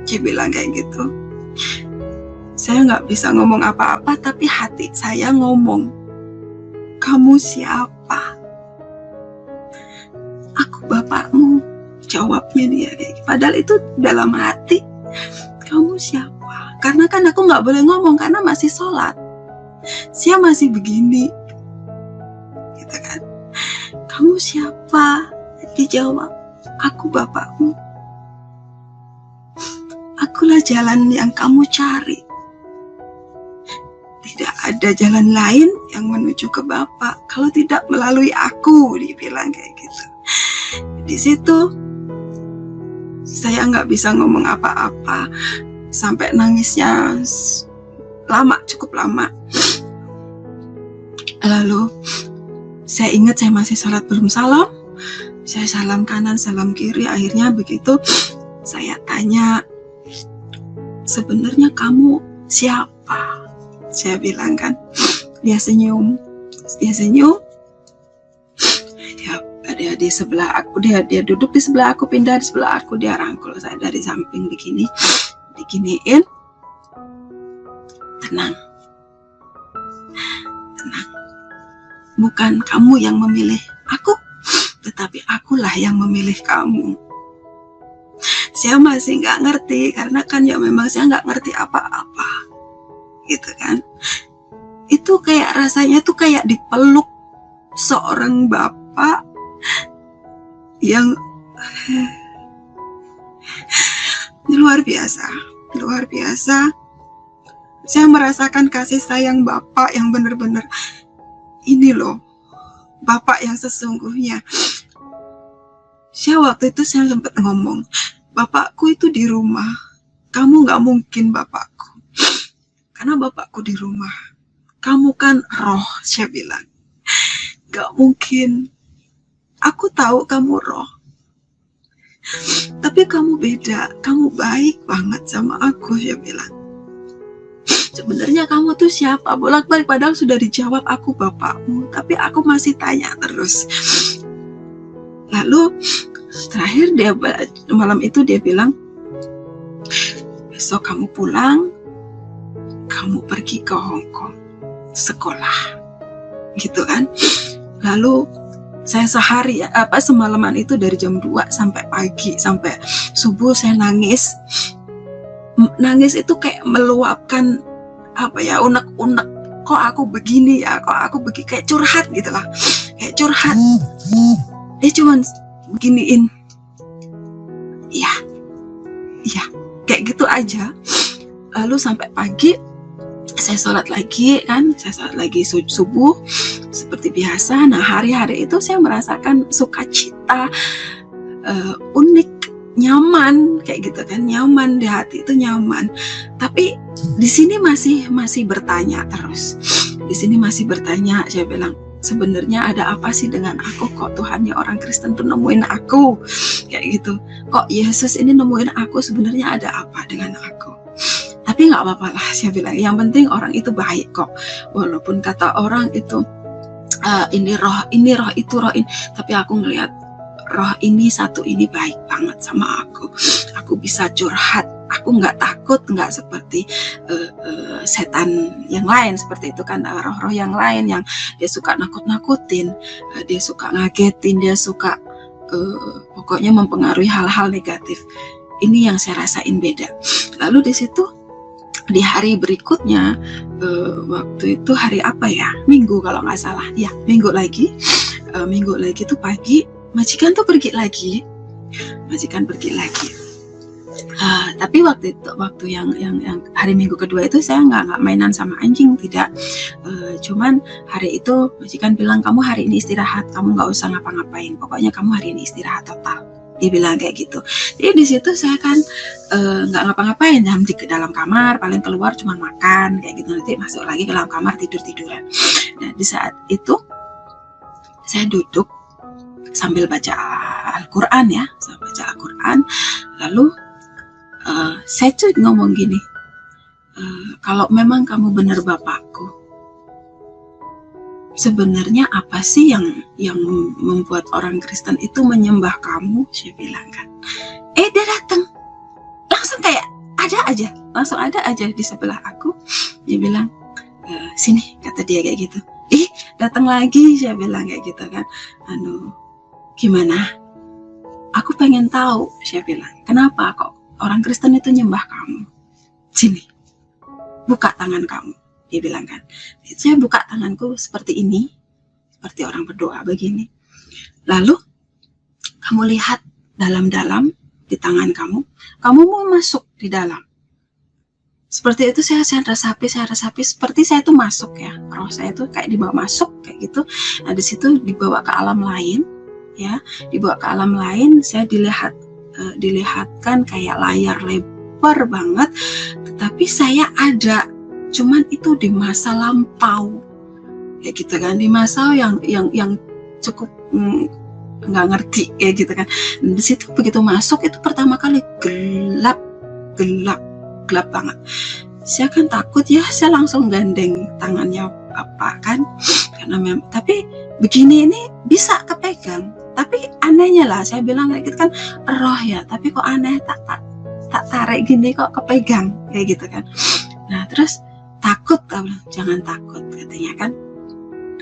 Dia bilang kayak gitu. Saya nggak bisa ngomong apa-apa, tapi hati saya ngomong, kamu siapa? Aku bapakmu. Jawabnya dia kayak gitu. Padahal itu dalam hati, kamu siapa? Karena kan aku nggak boleh ngomong karena masih sholat. Saya masih begini, gitu kan? Kamu siapa? Dijawab, aku bapakmu. Akulah jalan yang kamu cari. Tidak ada jalan lain yang menuju ke Bapa kalau tidak melalui aku, dibilang kayak gitu. Di situ saya nggak bisa ngomong apa-apa sampai nangisnya cukup lama. Lalu saya ingat saya masih sholat belum salam. Saya salam kanan, salam kiri. Akhirnya begitu saya tanya, sebenarnya kamu siapa? Saya bilang kan. Dia senyum. Dia di sebelah aku, dia duduk di sebelah aku, pindah di sebelah aku, dia rangkul saya dari samping diginiin. Tenang. Bukan kamu yang memilih aku, tetapi akulah yang memilih kamu. Saya masih nggak ngerti, karena kan ya memang saya nggak ngerti apa-apa, gitu kan. Itu kayak rasanya tuh kayak dipeluk seorang bapak yang luar biasa. Saya merasakan kasih sayang Bapak yang benar-benar, ini loh Bapak yang sesungguhnya. Waktu itu saya sempat ngomong, Bapakku itu di rumah, kamu gak mungkin Bapakku, karena Bapakku di rumah. Kamu kan roh, saya bilang. Gak mungkin. Aku tahu kamu roh, tapi kamu beda, kamu baik banget sama aku, saya bilang. Sebenarnya kamu tuh siapa? Bolak-balik padahal sudah dijawab, aku bapakmu, tapi aku masih tanya terus. Lalu terakhir malam itu dia bilang, besok kamu pulang, kamu pergi ke Hong Kong sekolah, gitu kan. Lalu saya semalaman itu dari jam 2 sampai pagi, sampai subuh saya nangis. Nangis itu kayak meluapkan unek-unek. Kok aku begini ya, kayak curhat gitu lah. Kayak curhat. Dia cuman beginiin. Iya, kayak gitu aja. Lalu sampai pagi, saya sholat lagi subuh seperti biasa. Nah, hari-hari itu saya merasakan sukacita, unik, nyaman kayak gitu kan, nyaman di hati itu, nyaman. Tapi di sini masih bertanya terus. Di sini masih bertanya, saya bilang, sebenarnya ada apa sih dengan aku, kok Tuhannya orang Kristen tuh nemuin aku kayak gitu, kok Yesus ini nemuin aku, sebenarnya ada apa dengan aku. Tapi nggak apa-apa lah, saya bilang, yang penting orang itu baik kok, walaupun kata orang itu ini roh itu roh ini, tapi aku ngelihat roh ini satu ini baik banget sama aku bisa curhat, aku nggak takut, nggak seperti setan yang lain seperti itu kan, roh-roh yang lain yang dia suka nakut-nakutin, dia suka ngagetin, dia suka pokoknya mempengaruhi hal-hal negatif. Ini yang saya rasain beda. Lalu di situ di hari berikutnya, waktu itu hari apa ya, Minggu kalau nggak salah ya, Minggu lagi tuh pagi majikan tuh pergi lagi. Tapi waktu yang hari Minggu kedua itu saya nggak mainan sama anjing, tidak. Cuman hari itu majikan bilang, kamu hari ini istirahat, kamu nggak usah ngapa-ngapain, pokoknya kamu hari ini istirahat total. Dia bilang kayak gitu. Jadi di situ saya kan nggak ngapa-ngapain, di dalam kamar, paling keluar cuma makan kayak gitu, nanti masuk lagi ke dalam kamar tiduran. Nah di saat itu saya duduk sambil baca Al-Quran ya, lalu saya tuh ngomong gini, kalau memang kamu benar Bapakku, sebenarnya apa sih yang membuat orang Kristen itu menyembah kamu? Saya bilang kan. Dia datang, langsung kayak langsung ada aja di sebelah aku. Dia bilang, sini, kata dia kayak gitu. Datang lagi, saya bilang kayak gitu kan. Gimana? Aku pengen tahu, saya bilang, kenapa kok orang Kristen itu nyembah kamu? Sini, buka tangan kamu. Dia bilang kan. Saya buka tanganku seperti ini, seperti orang berdoa begini. Lalu kamu lihat dalam-dalam di tangan kamu mau masuk di dalam. Seperti itu saya resapi seperti saya itu masuk ya, roh saya itu kayak dibawa masuk kayak gitu. Nah di situ dibawa ke alam lain ya, saya dilihatkan kayak layar lebar banget, tetapi saya ada, cuman itu di masa lampau kayak gitu kan, di masa yang cukup nggak ngerti kayak gitu kan. Di situ begitu masuk itu pertama kali gelap banget. Saya kan takut ya, saya langsung gandeng tangannya Bapak kan, karena tapi begini ini bisa kepegang. Tapi anehnya lah, saya bilang kayak gitu kan, roh ya, tapi kok aneh, tak tarik gini kok kepegang kayak gitu kan. Nah terus takut, jangan takut katanya kan.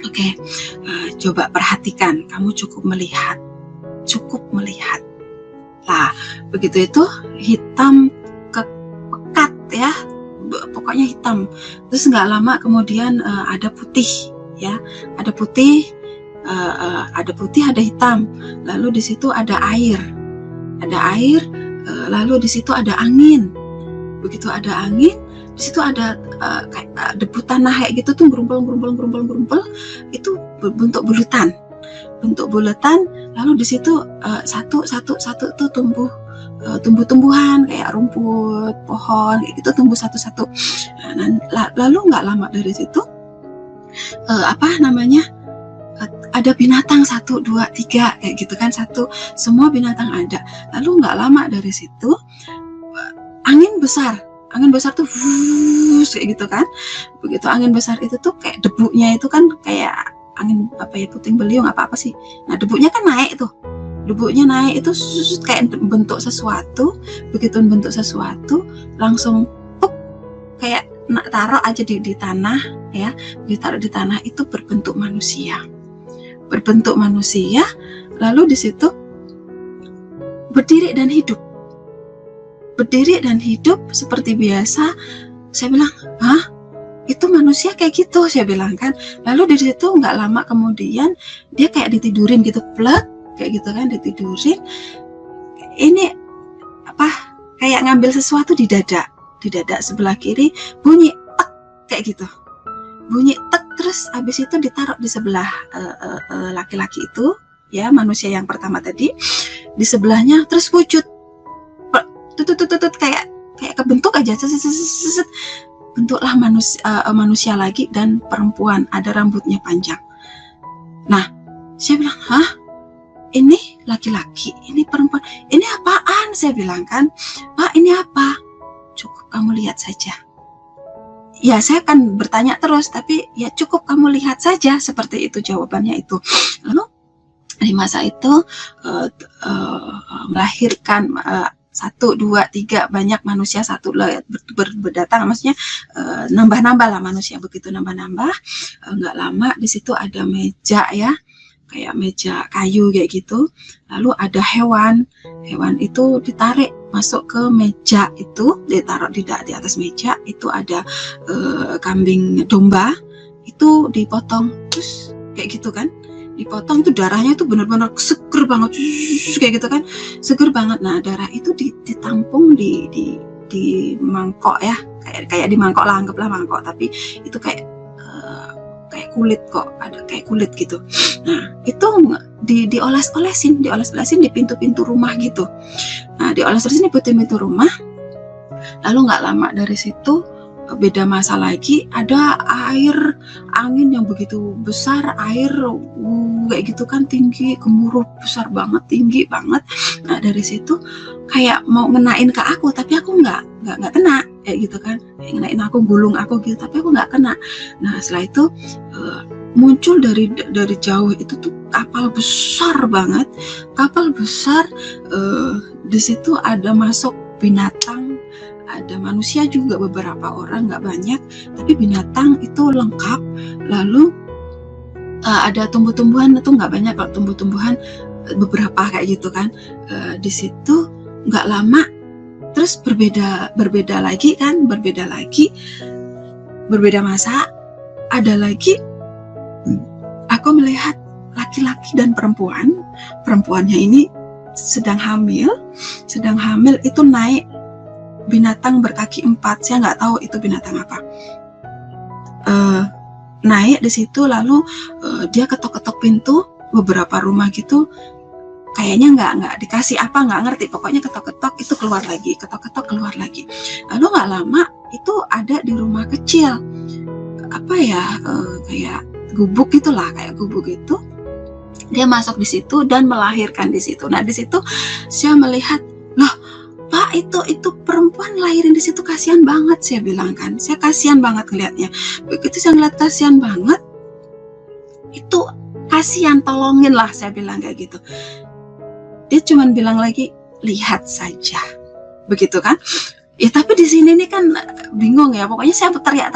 Oke, coba perhatikan, kamu cukup melihat. Lah begitu itu hitam pekat ya, pokoknya hitam. Terus nggak lama kemudian ada putih ya, ada putih, ada hitam. Lalu di situ ada air, lalu di situ ada angin. Begitu ada angin, di situ ada kayak debu tanah kayak gitu tuh, gerumpul, itu bentuk bulatan. Lalu di situ satu tuh tumbuh-tumbuhan kayak rumput, pohon kayak gitu tumbuh satu-satu. Lalu nggak lama dari situ ada binatang 1, 2, 3 kayak gitu kan, semua binatang ada. Lalu nggak lama dari situ angin besar tuh kayak gitu kan. Begitu angin besar itu tuh kayak debunya itu kan kayak angin puting beliung apa sih. Nah debunya kan naik tuh, itu kayak bentuk sesuatu. Begitu bentuk sesuatu langsung kayak taruh aja di tanah ya, ditaruh di tanah, itu berbentuk manusia. Lalu di situ berdiri dan hidup seperti biasa. Saya bilang, itu manusia kayak gitu, saya bilang kan. Lalu dari situ nggak lama kemudian dia kayak ditidurin gitu, plek kayak gitu kan, ditidurin. Ini kayak ngambil sesuatu di dada sebelah kiri, bunyi tek kayak gitu, terus habis itu ditaruh di sebelah laki-laki itu ya, manusia yang pertama tadi, di sebelahnya, terus wujud tutut kayak kebentuk aja, bentuklah manusia lagi, dan perempuan, ada rambutnya panjang. Nah, saya bilang, hah? Ini laki-laki, ini perempuan, ini apaan? Saya bilang kan, Pak, ini apa? Cukup kamu lihat saja. Ya, saya akan bertanya terus, tapi ya cukup kamu lihat saja, seperti itu jawabannya itu. Lalu di masa itu melahirkan 1, 2, 3 banyak manusia, satu berdatang, maksudnya nambah-nambah lah manusia. Begitu nambah-nambah, nggak lama di situ ada meja ya, kayak meja kayu kayak gitu. Lalu ada hewan itu ditarik masuk ke meja itu, ditaruh di atas meja itu. Ada kambing domba itu dipotong, terus kayak gitu kan, dipotong tuh darahnya tuh benar-benar seger banget, kayak gitu kan, seger banget. Nah, darah itu ditampung di mangkok ya, kayak di mangkok lah, anggaplah mangkok, tapi itu kayak kulit kok, ada kayak kulit gitu. Nah, itu dioles-olesin di pintu-pintu rumah gitu. Nah, dioles-olesin di pintu-pintu rumah. Lalu nggak lama dari situ, beda masa lagi, ada air angin yang begitu besar, air kayak gitu kan, tinggi, gemuruh besar banget, tinggi banget. Nah, dari situ kayak mau ngenain ke aku, tapi aku nggak kena kayak gitu kan, kayak ngenain aku, gulung aku gitu, tapi aku nggak kena. Nah, setelah itu muncul dari jauh itu tuh kapal besar banget, kapal besar. Di situ ada masuk binatang, ada manusia juga, beberapa orang, nggak banyak, tapi binatang itu lengkap. Lalu ada tumbuh-tumbuhan itu nggak banyak, kalau tumbuh-tumbuhan beberapa kayak gitu kan. Di situ nggak lama terus berbeda lagi kan, berbeda masa, ada lagi aku melihat laki-laki dan perempuannya ini sedang hamil itu naik binatang berkaki 4, saya nggak tahu itu binatang apa. Naik di situ, lalu dia ketok-ketok pintu beberapa rumah gitu, kayaknya nggak dikasih apa, nggak ngerti, pokoknya ketok-ketok itu keluar lagi, ketok-ketok keluar lagi. Lalu nggak lama itu ada di rumah kecil, apa ya, kayak gubuk gitulah, kayak gubuk itu. Dia masuk di situ dan melahirkan di situ. Nah, di situ saya melihat, loh Pak, itu perempuan lahirin di situ, kasihan banget, saya bilang kan. Saya kasihan banget ngeliatnya. Begitu saya ngeliat kasihan banget, itu kasihan, tolongin lah, saya bilang kayak gitu. Dia cuma bilang lagi, lihat saja, begitu kan. Ya, tapi di sini nih kan bingung ya, pokoknya saya teriak.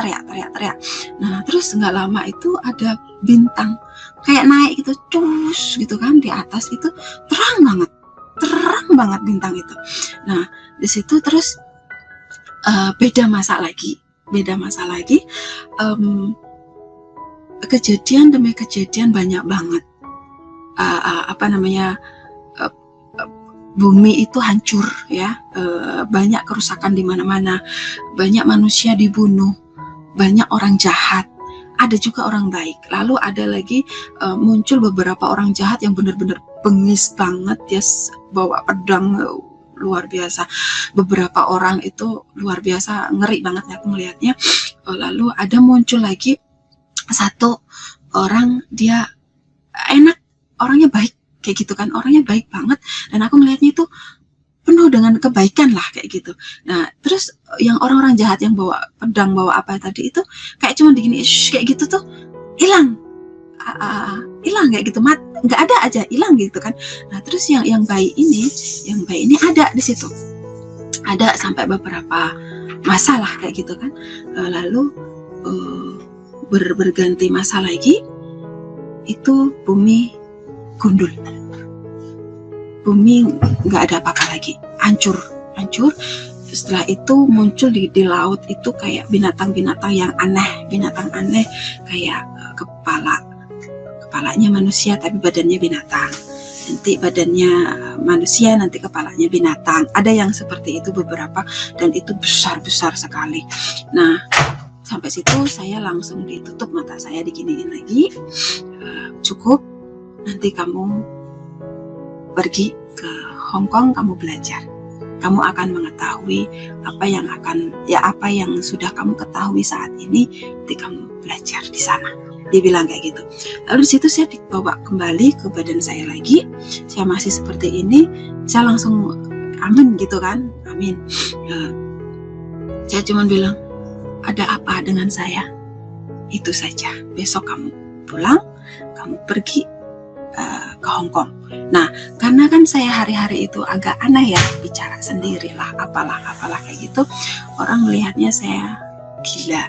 Nah, terus nggak lama itu ada bintang kayak naik gitu, cus gitu kan, di atas itu terang banget bintang itu. Nah, di situ terus beda masa lagi, kejadian demi kejadian banyak banget. Bumi itu hancur ya, banyak kerusakan di mana-mana, banyak manusia dibunuh, banyak orang jahat, ada juga orang baik. Lalu ada lagi muncul beberapa orang jahat yang benar-benar bengis banget, dia bawa pedang luar biasa. Beberapa orang itu luar biasa, ngeri banget ya aku melihatnya. Lalu ada muncul lagi satu orang, dia enak, orangnya baik kayak gitu kan, orangnya baik banget, dan aku melihatnya itu penuh dengan kebaikan lah kayak gitu. Nah, terus yang orang-orang jahat yang bawa pedang, bawa apa tadi itu kayak cuma digini kayak gitu tuh hilang kayak gitu, nggak ada aja, hilang gitu kan. Nah, terus yang baik ini ada di situ, ada sampai beberapa masalah kayak gitu kan. Lalu berganti masa lagi, itu bumi gundul, bumi nggak ada apa-apa lagi, hancur. Setelah itu muncul di laut itu kayak binatang-binatang yang aneh, kayak kepalanya manusia tapi badannya binatang, nanti badannya manusia, nanti kepalanya binatang, ada yang seperti itu beberapa, dan itu besar sekali. Nah, sampai situ saya langsung ditutup mata saya, diginiin lagi, cukup, nanti kamu pergi ke Hong Kong, kamu belajar, kamu akan mengetahui apa yang sudah kamu ketahui saat ini, nanti kamu belajar di sana. Dia bilang kayak gitu. Lalu di situ saya dibawa kembali ke badan saya lagi. Saya masih seperti ini. Saya langsung amin gitu kan, amin. Saya cuma bilang, ada apa dengan saya? Itu saja. Besok kamu pulang, kamu pergi ke Hong Kong. Nah, karena kan saya hari-hari itu agak aneh ya, bicara sendirilah, apalah kayak gitu. Orang melihatnya saya gila.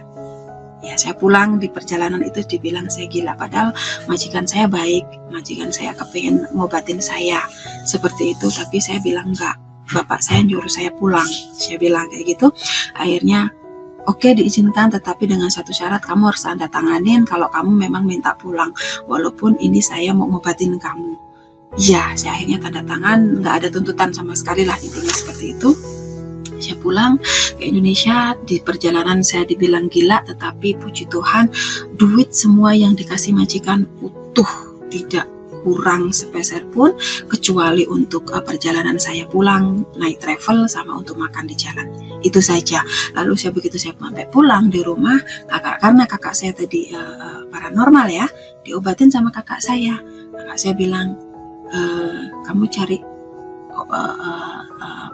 Ya, saya pulang di perjalanan itu dibilang saya gila. Padahal majikan saya baik, majikan saya kepingin ngobatin saya seperti itu. Tapi saya bilang enggak, bapak saya nyuruh saya pulang. Saya bilang kayak gitu. Akhirnya oke, diizinkan, tetapi dengan satu syarat, kamu harus tanda tanganin kalau kamu memang minta pulang, walaupun ini saya mau ngobatin kamu. Iya, saya akhirnya tanda tangan, nggak ada tuntutan sama sekali lah, intinya seperti itu. Saya pulang ke Indonesia. Di perjalanan saya dibilang gila, tetapi puji Tuhan, duit semua yang dikasih majikan utuh, tidak kurang sepeser pun, kecuali untuk perjalanan saya pulang, naik travel, sama untuk makan di jalan. Itu saja. Lalu begitu saya sampai pulang di rumah, karena kakak saya tadi paranormal ya, diobatin sama kakak saya. Kakak saya bilang, kamu cari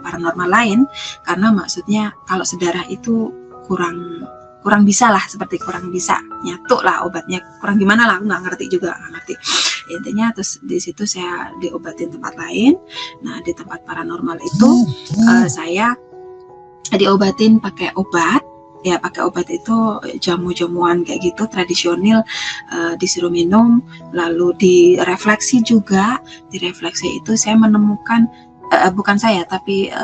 paranormal lain, karena maksudnya kalau sedarah itu kurang bisa lah, seperti kurang bisa nyatu lah obatnya, kurang gimana lah, aku nggak ngerti juga, intinya. Terus di situ saya diobatin tempat lain. Nah, di tempat paranormal itu saya diobatin pakai obat itu jamu-jamuan kayak gitu tradisional, disuruh minum. Lalu direfleksi juga. Direfleksi itu saya menemukan, bukan saya tapi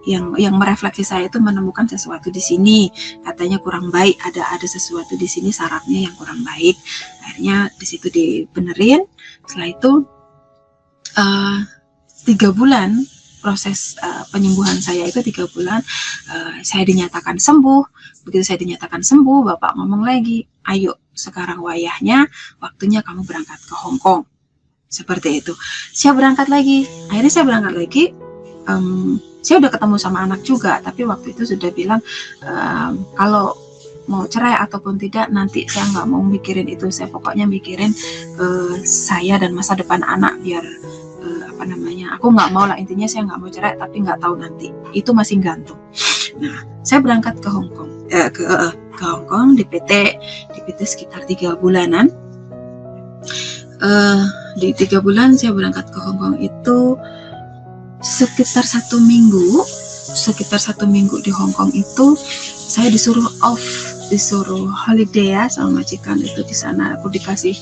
yang merefleksi saya itu menemukan sesuatu di sini, katanya kurang baik, ada sesuatu di sini sarafnya yang kurang baik. Akhirnya di situ dibenerin. Setelah itu 3 bulan proses penyembuhan saya itu 3 bulan, saya dinyatakan sembuh. Begitu saya dinyatakan sembuh, bapak ngomong lagi, ayo sekarang waktunya kamu berangkat ke Hong Kong. Seperti itu. Saya berangkat lagi. Akhirnya saya berangkat lagi. Saya udah ketemu sama anak juga, tapi waktu itu sudah bilang kalau mau cerai ataupun tidak, nanti saya nggak mau mikirin itu. Saya pokoknya mikirin saya dan masa depan anak, biar aku nggak mau lah, intinya saya nggak mau cerai, tapi nggak tahu nanti, itu masih gantung. Nah, saya berangkat ke Hong Kong, ke Hong Kong di PT sekitar 3 bulanan. Di 3 bulan saya berangkat ke Hong Kong itu sekitar 1 minggu di Hong Kong itu saya disuruh holiday ya sama majikan itu. Di sana aku dikasih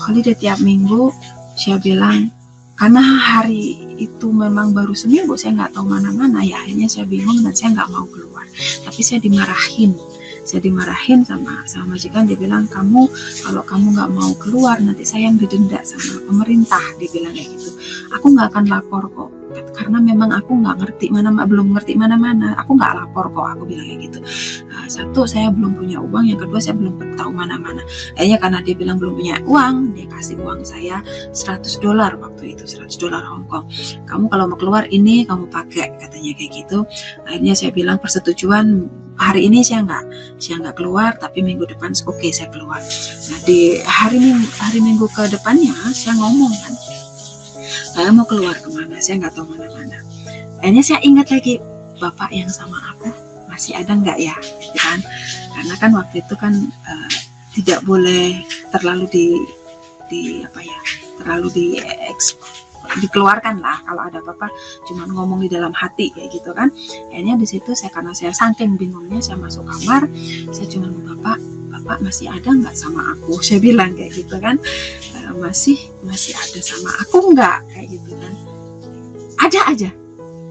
holiday tiap minggu. Saya bilang, karena hari itu memang baru seminggu, saya nggak tahu mana-mana ya, akhirnya saya bingung dan saya nggak mau keluar. Tapi saya dimarahin sama majikan. Dia bilang, kalau kamu nggak mau keluar, nanti saya yang didenda sama pemerintah. Dia bilang kayak gitu. Aku nggak akan lapor kok, karena memang aku belum ngerti mana-mana. Aku nggak lapor kok, aku bilang kayak gitu. Satu, saya belum punya uang. Yang kedua, saya belum tahu mana-mana. Akhirnya karena dia bilang belum punya uang, dia kasih uang saya $100 waktu itu, $100 Hong Kong. Kamu kalau mau keluar ini kamu pakai, katanya kayak gitu. Akhirnya saya bilang persetujuan, hari ini saya nggak keluar, tapi minggu depan oke, saya keluar. Nah, di hari minggu ke depannya saya ngomong kan, saya mau keluar kemana, saya nggak tahu mana-mana. Akhirnya saya ingat lagi, bapak yang sama aku masih ada nggak ya, gitu kan? Karena kan waktu itu kan tidak boleh terlalu dikeluarkan lah, kalau ada apa-apa cuma ngomong di dalam hati kayak gitu kan. Akhirnya di situ karena saya saking bingungnya, saya masuk kamar, saya cuma, bapak masih ada nggak sama aku, saya bilang kayak gitu kan. Masih ada sama aku nggak, kayak gitu kan. Ada aja,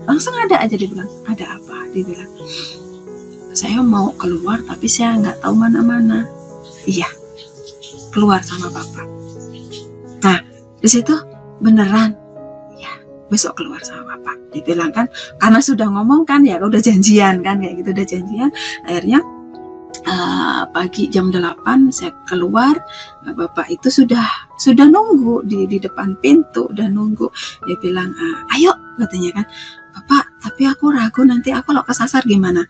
langsung ada aja. Dia bilang, ada apa? Dia bilang, saya mau keluar tapi saya nggak tahu mana-mana. Iya, keluar sama bapak. Nah, di situ beneran, ya besok keluar sama bapak. Dibilang kan, karena sudah ngomong kan ya, udah janjian kan, kayak gitu, udah janjian. Akhirnya pagi jam 8 saya keluar. Bapak itu sudah nunggu di depan pintu, udah nunggu. Dia bilang, ayo, katanya kan, bapak, tapi aku ragu nanti aku kalau kesasar gimana?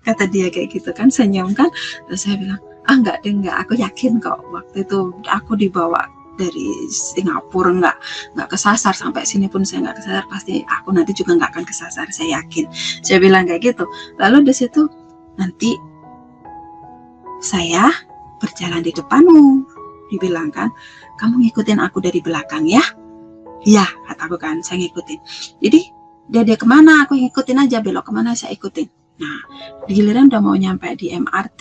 Kata dia kayak gitu kan, senyum kan. Terus saya bilang, Ah enggak deh, enggak, aku yakin kok waktu itu aku dibawa dari Singapura nggak kesasar, sampai sini pun saya nggak kesasar, pasti aku nanti juga nggak akan kesasar, saya yakin. Saya bilang kayak gitu. Lalu di situ, nanti saya berjalan di depanmu, dibilang kan, kamu ngikutin aku dari belakang ya. Iya, kataku kan, saya ngikutin. Jadi dia kemana aku ngikutin aja, belok kemana saya ikutin. Nah, giliran udah mau nyampe di MRT,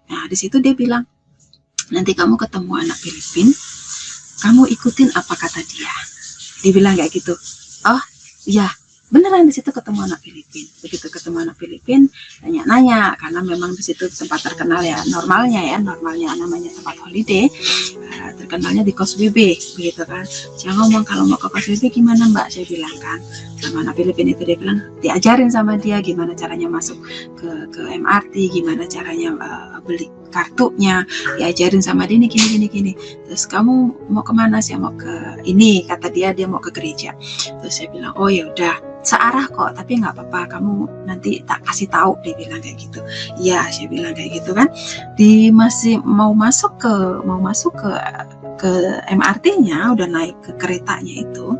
nah di situ dia bilang, nanti kamu ketemu anak Filipin, kamu ikutin apa kata dia. Dibilang kayak gitu. Oh iya, beneran di situ ketemu anak Filipin. Begitu ketemu anak Filipin, nanya-nanya, karena memang di situ tempat terkenal ya, normalnya namanya tempat holiday, terkenalnya di Kos BB, begitu kan. Saya ngomong, kalau mau ke Kos BB gimana mbak, saya bilang kan, sama anak Filipin itu. Dia bilang, diajarin sama dia gimana caranya masuk ke MRT, gimana caranya beli kartunya, diajarin sama dia ini gini. Terus kamu mau kemana? Saya mau ke ini, kata dia mau ke gereja. Terus saya bilang, oh ya udah, searah kok, tapi nggak apa-apa, kamu nanti tak kasih tahu. Dia bilang kayak gitu. Iya, saya bilang kayak gitu kan. Di masih mau masuk ke MRT-nya, udah naik ke keretanya itu,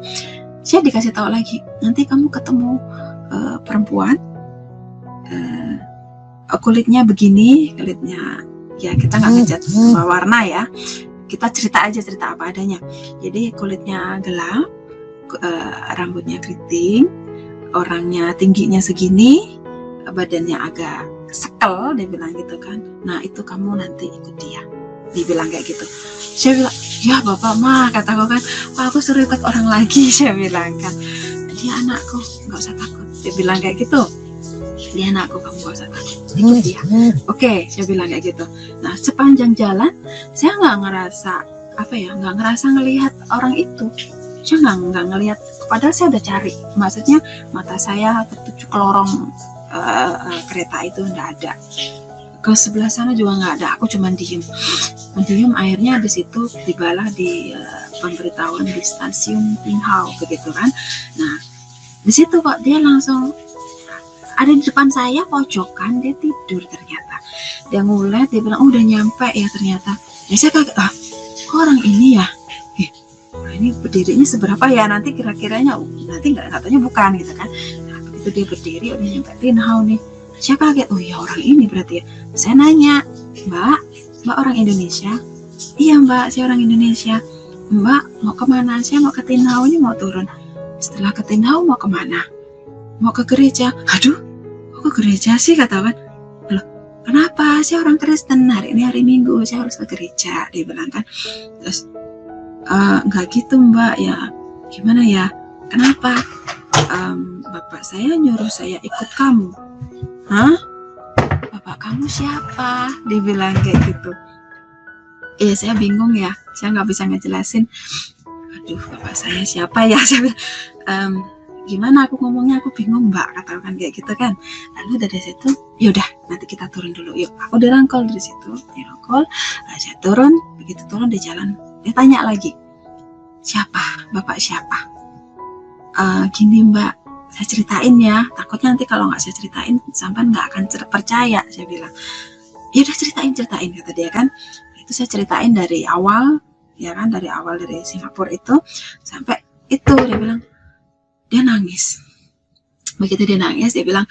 saya dikasih tahu lagi, nanti kamu ketemu perempuan, kulitnya begini, kulitnya ya kita nggak ngejat warna ya, kita cerita apa adanya. Jadi kulitnya gelap, rambutnya keriting, orangnya tingginya segini, badannya agak sekel, dia bilang gitu kan. Nah itu kamu nanti ikut dia, dibilang kayak gitu. Saya bilang, ya bapak mah, kataku kan, aku suruh ikut orang lagi, saya bilang kan. Dia anakku, nggak usah takut, dia bilang kayak gitu. Dia anakku, kamu gak usah takut, ikut dia. Oke, saya bilang kayak gitu. Nah sepanjang jalan saya nggak ngerasa ngelihat orang itu. Saya nggak ngelihat, padahal saya udah cari, maksudnya mata saya tertuju ke lorong kereta itu, nggak ada. Ke sebelah sana juga nggak ada. Aku cuma diem. Akhirnya di situ dibalah di pemberitahuan di stasiun Pinhao, begitu kan. Nah di situ kok dia langsung ada di depan saya, pojokan, dia tidur ternyata. Dia ngulet, dia bilang, udah nyampe ya ternyata. Ya saya kaget, orang ini ya, ini berdirinya seberapa ya, nanti kira-kiranya, nanti nggak katanya bukan gitu kan. Nah begitu dia berdiri, udah nyampe Pinhao nih, saya kaget, oh ya orang ini berarti ya. Saya nanya, mbak orang Indonesia? Iya mbak, saya orang Indonesia. Mbak mau kemana? Saya mau ke Pinhao, ini mau turun. Setelah ke Pinhao mau kemana? Mau ke gereja. Aduh, kok ke gereja sih, katakan. Loh, kenapa? Saya orang Kristen, hari ini hari Minggu, saya harus ke gereja, dia bilang kan. Terus enggak gitu mbak, ya gimana ya, kenapa? Bapak saya nyuruh saya ikut kamu. Hah? Bapak kamu siapa? Dia bilang kayak gitu. Saya bingung ya, saya nggak bisa ngejelasin. Aduh, bapak saya siapa ya? Saya bilang, gimana aku ngomongnya, aku bingung mbak, katakan kayak gitu kan. Lalu dari situ, yaudah nanti kita turun dulu, yuk. Aku dirangkul dari situ, saya turun. Begitu turun di jalan, dia tanya lagi, siapa, bapak siapa? Gini mbak, saya ceritain ya, takutnya nanti kalau nggak saya ceritain sampai nggak akan percaya, saya bilang. Ya udah ceritain, kata dia kan. Itu saya ceritain dari awal, ya kan, dari Singapura itu sampai itu. Dia bilang, dia nangis. Begitu dia nangis, dia bilang,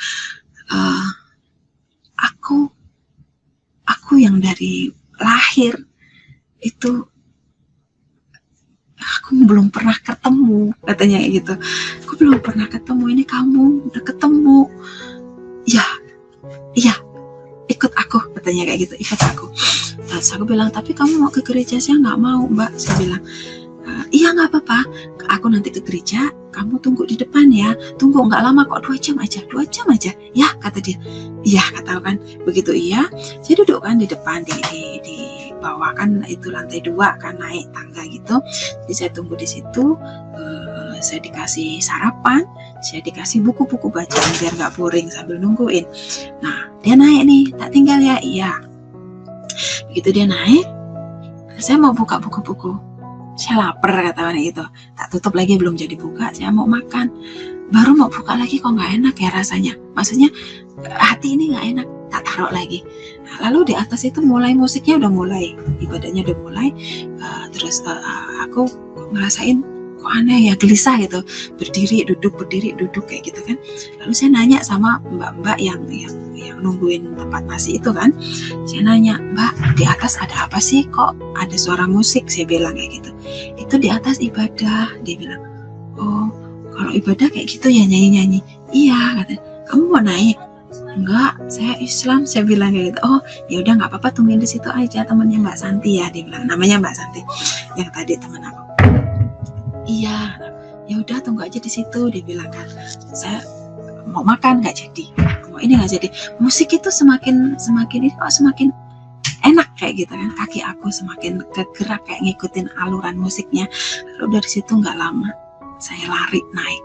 aku yang dari lahir itu aku belum pernah ketemu, katanya kayak gitu. Aku belum pernah ketemu, ini kamu udah ketemu. Iya, ikut aku, katanya kayak gitu, ikut aku. Terus aku bilang, tapi kamu mau ke gereja? Saya nggak mau mbak, saya bilang. Iya nggak apa-apa, aku nanti ke gereja, kamu tunggu di depan ya. Tunggu nggak lama kok, 2 jam aja. Ya, kata dia. Iya, kata kan. Begitu iya, saya duduk kan di depan, di bawah kan, itu lantai 2 kan, naik tangga gitu. Jadi saya tunggu di situ. Saya dikasih sarapan, saya dikasih buku-buku bacaan biar nggak boring sambil nungguin. Nah dia naik nih, tak tinggal ya. Iya. Begitu dia naik, saya mau buka buku-buku. Saya lapar, katakan gitu. Tak tutup lagi, belum jadi buka, saya mau makan. Baru mau buka lagi, kok nggak enak ya rasanya. Maksudnya hati ini nggak enak, tak taruh lagi. Lalu di atas itu mulai musiknya udah mulai, ibadahnya udah mulai, terus aku ngerasain kok aneh ya, gelisah gitu, berdiri duduk kayak gitu kan. Lalu saya nanya sama mbak-mbak yang nungguin tempat nasi itu kan, saya nanya, Mbak, di atas ada apa sih, kok ada suara musik? Saya bilang kayak gitu. Itu di atas ibadah. Dia bilang, oh kalau ibadah kayak gitu ya, nyanyi-nyanyi. Iya, katanya. Kamu mau naik? Enggak, saya Islam. Saya bilang kayak gitu. Oh ya udah, nggak apa-apa, tungguin di situ aja, temannya Mbak Santi ya. Dia bilang, namanya Mbak Santi yang tadi teman aku. Iya, ya udah tunggu aja di situ, dia bilang kan. Saya mau makan nggak jadi, mau ini nggak jadi. Musik itu semakin ini kok semakin enak kayak gitu kan, kaki aku semakin kegerak kayak ngikutin aluran musiknya. Lalu dari situ nggak lama saya lari naik.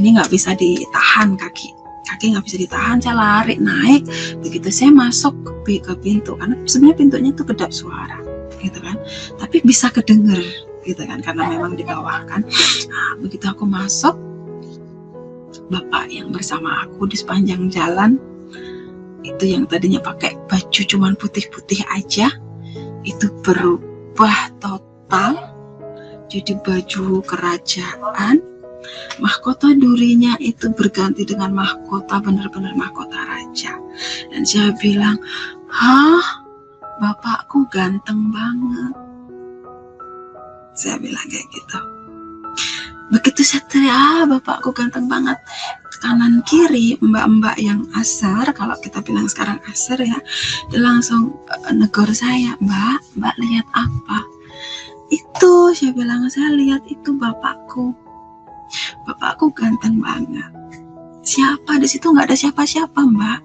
Ini nggak bisa ditahan, kaki nggak bisa ditahan, saya lari naik. Begitu saya masuk ke pintu, karena sebenarnya pintunya tuh kedap suara gitu kan, tapi bisa kedenger gitu kan, karena memang di bawah kan. Nah, begitu aku masuk, bapak yang bersama aku di sepanjang jalan itu yang tadinya pakai baju cuman putih-putih aja, itu berubah total jadi baju kerajaan. Mahkota durinya itu berganti dengan mahkota, benar-benar mahkota raja. Dan saya bilang, hah, bapakku ganteng banget. Saya bilang kayak gitu. Begitu saya teriak, bapakku ganteng banget, kanan kiri mbak-mbak yang asar, kalau kita bilang sekarang asar ya, dia langsung negor saya, mbak lihat apa? Itu, saya bilang, saya lihat itu bapakku ganteng banget. Siapa? Di situ nggak ada siapa-siapa, mbak.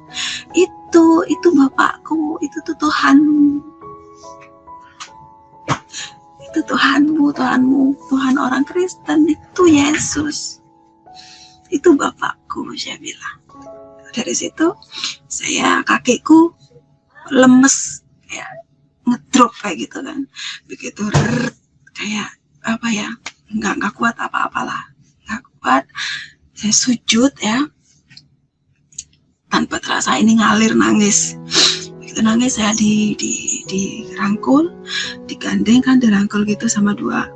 Itu bapakku, itu tuh Tuhanmu. Itu Tuhanmu, Tuhan orang Kristen, itu Yesus. Itu bapakku, saya bilang. Dari situ saya, kakiku lemes, kayak ngedrop kayak gitu kan. Begitu kayak apa ya, nggak kuat apa-apalah, nggak kuat. Saya sujud ya, tanpa terasa ini ngalir nangis. Begitu nangis saya dirangkul, digandeng kan, dirangkul gitu sama dua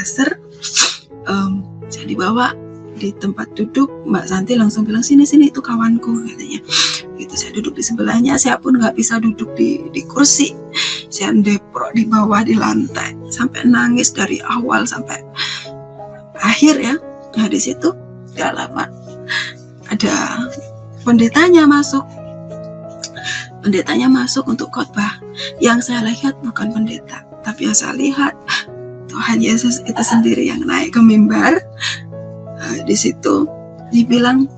aser. Saya dibawa di tempat duduk. Mbak Santi langsung bilang, sini itu kawanku, katanya. Gitu, saya duduk di sebelahnya. Saya pun nggak bisa duduk di kursi, saya ndeprok di bawah di lantai sampai nangis dari awal sampai akhir ya. Nah di situ gak lama ada pendetanya masuk untuk khotbah. Yang saya lihat bukan pendeta, tapi yang saya lihat Tuhan Yesus itu sendiri yang naik ke mimbar. Di situ dibilang,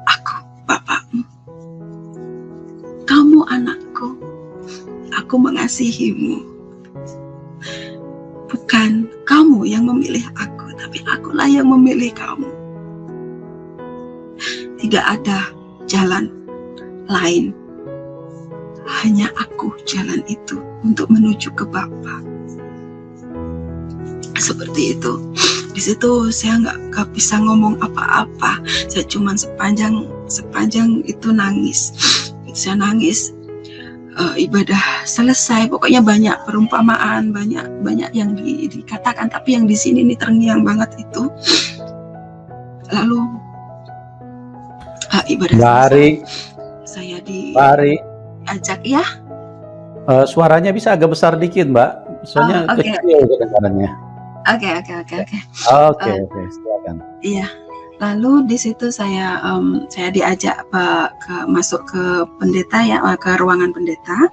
aku bapakmu, kamu anakku, aku mengasihimu. Bukan kamu yang memilih aku, tapi akulah yang memilih kamu. Tidak ada jalan lain, hanya aku jalan itu untuk menuju ke Bapa. Seperti itu. Di situ saya nggak bisa ngomong apa-apa. Saya cuma sepanjang itu nangis. Saya nangis. Ibadah selesai. Pokoknya banyak perumpamaan, banyak yang dikatakan. Tapi yang di sini ini terngiang banget itu. Lalu ibadah selesai. Saya diajak ya. Suaranya bisa agak besar dikit, Mbak. Soalnya kecil kedengarannya. Oke. Oke, silakan. Iya. Lalu di situ saya diajak masuk ke pendeta ya, ke ruangan pendeta.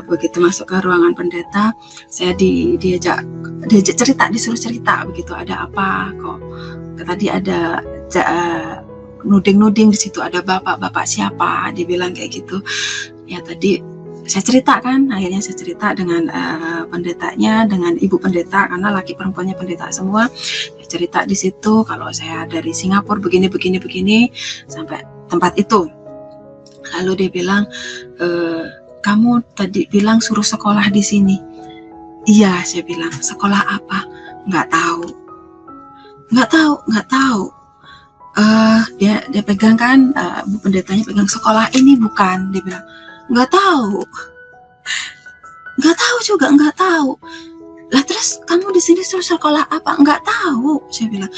Begitu masuk ke ruangan pendeta, saya diajak cerita, disuruh cerita. Begitu, ada apa kok? Tadi ada nuding di situ, ada bapak siapa? Dibilang kayak gitu. Ya tadi saya cerita kan, akhirnya saya cerita dengan pendetanya, dengan ibu pendeta, karena laki perempuannya pendeta semua. Saya cerita di situ kalau saya dari Singapura begini sampai tempat itu. Lalu dia bilang, kamu tadi bilang suruh sekolah di sini. Iya, saya bilang, sekolah apa? Nggak tahu. Dia pegang kan, Bu Pendetanya pegang, sekolah ini bukan, dia bilang nggak tahu juga, nggak tahu. Lah terus kamu di sini suruh sekolah apa? Nggak tahu, saya bilang.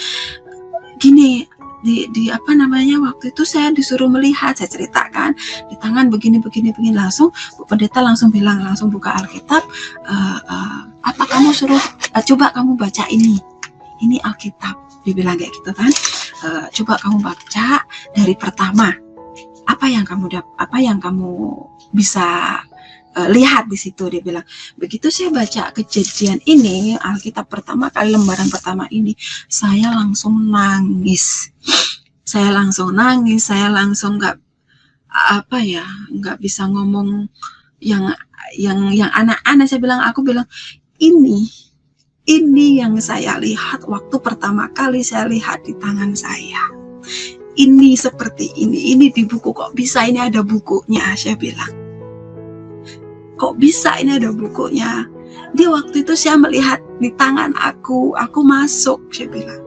Gini, di apa namanya, waktu itu saya disuruh melihat, saya ceritakan di tangan begini, langsung Bu Pendeta langsung bilang, langsung buka Alkitab, apa kamu suruh, coba kamu baca ini Alkitab, dibilang kayak gitu kan. Coba kamu baca dari pertama, apa yang kamu bisa lihat di situ, dia bilang. Begitu saya baca Kejadian ini, Alkitab pertama kali, lembaran pertama ini, saya langsung nangis. Saya langsung nggak bisa ngomong yang anak-anak. Aku bilang ini yang saya lihat waktu pertama kali saya lihat di tangan saya. Ini seperti ini di buku, kok bisa ini ada bukunya, saya bilang. Kok bisa ini ada bukunya? Di waktu itu saya melihat di tangan aku masuk, saya bilang.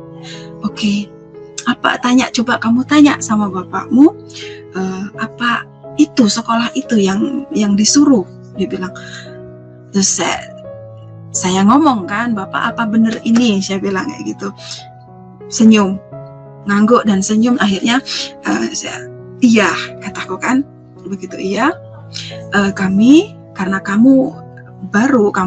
Oke, coba kamu tanya sama bapakmu, apa itu sekolah itu yang disuruh, dia bilang. Terus saya ngomong kan, Bapak apa bener ini, saya bilang kayak gitu. Senyum, ngangguk dan senyum. Akhirnya iya, kataku kan, begitu iya. Karena kamu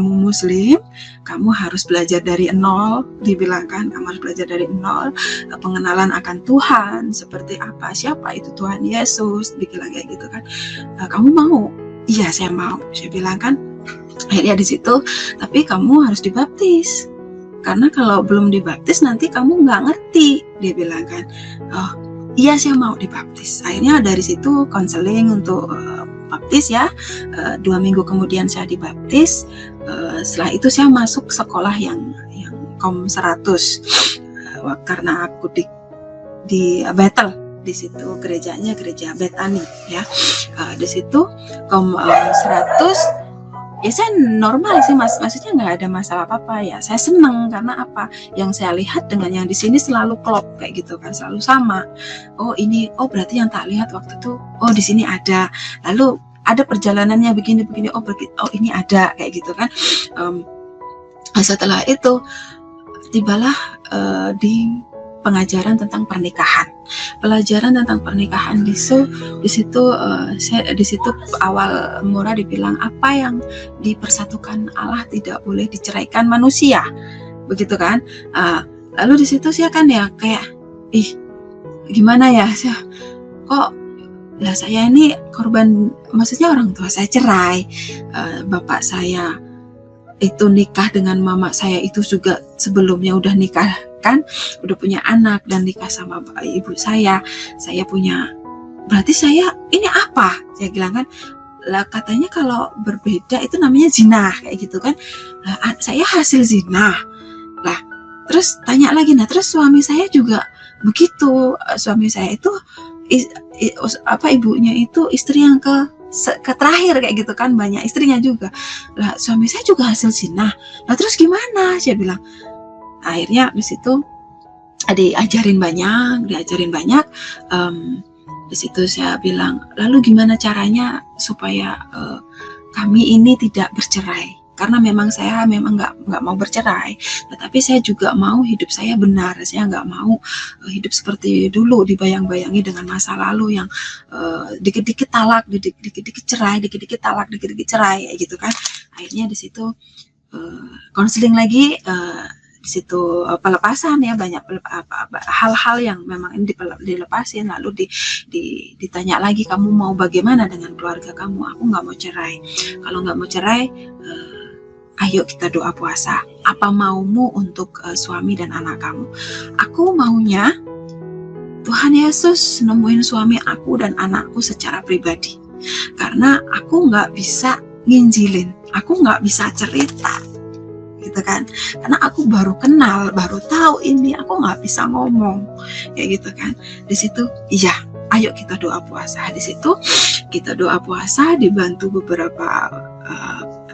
Muslim, kamu harus belajar dari nol, dibilang kan, kamu harus belajar dari nol, pengenalan akan Tuhan, seperti apa, siapa itu Tuhan Yesus, dibilang kayak gitu kan. Kamu mau? Iya, saya mau, saya bilang kan. Akhirnya di situ, tapi kamu harus dibaptis, karena kalau belum dibaptis nanti kamu nggak ngerti, dia bilang kan. Oh iya, saya mau dibaptis. Akhirnya dari situ konseling untuk baptis ya. 2 minggu kemudian saya dibaptis. Setelah itu saya masuk sekolah yang Kom 100, karena aku di Bethel, di situ gerejanya gereja Bethany ya. Di situ Kom 100 ya, saya normal sih, maksudnya nggak ada masalah apa-apa ya. Saya senang karena apa, yang saya lihat dengan yang di sini selalu klop kayak gitu kan, selalu sama. Oh berarti yang tak lihat waktu itu, di sini ada. Lalu ada perjalanannya begini, ini ada kayak gitu kan. Setelah itu tibalah di pengajaran tentang pernikahan. Pelajaran tentang pernikahan di situ awal mula dibilang apa yang dipersatukan Allah tidak boleh diceraikan manusia, begitu kan. Lalu di situ saya kan ya kayak gimana ya, saya ini korban, maksudnya orang tua saya cerai, bapak saya itu nikah dengan mama saya itu juga sebelumnya udah nikah kan, udah punya anak dan nikah sama ibu saya punya, berarti saya ini apa, saya bilang kan. Lah katanya kalau berbeda itu namanya zina kayak gitu kan. Saya hasil zina. Lah terus tanya lagi, terus suami saya juga begitu. Suami saya itu ibunya itu istri yang ke terakhir kayak gitu kan, banyak istrinya juga. Lah suami saya juga hasil zina. Lah terus gimana, saya bilang. Akhirnya di situ diajarin banyak. Di situ saya bilang, lalu gimana caranya supaya kami ini tidak bercerai? Karena saya memang nggak mau bercerai, tetapi saya juga mau hidup saya benar. Saya nggak mau hidup seperti dulu, dibayang-bayangi dengan masa lalu yang dikit-dikit talak, dikit-dikit cerai, dikit-dikit talak, dikit-dikit cerai, gitu kan. Akhirnya di situ konseling lagi. Di situ pelepasan ya, banyak hal-hal yang memang ini dilepasin. Lalu ditanya lagi, kamu mau bagaimana dengan keluarga kamu? Aku nggak mau cerai. Kalau nggak mau cerai, ayo kita doa puasa. Apa maumu untuk suami dan anak kamu? Aku maunya Tuhan Yesus nemuin suami aku dan anakku secara pribadi, karena aku nggak bisa nginjilin, aku nggak bisa cerita gitu kan, karena aku baru kenal, baru tahu ini, aku nggak bisa ngomong kayak gitu kan. Di situ iya, ayo kita doa puasa. Di situ kita doa puasa, dibantu beberapa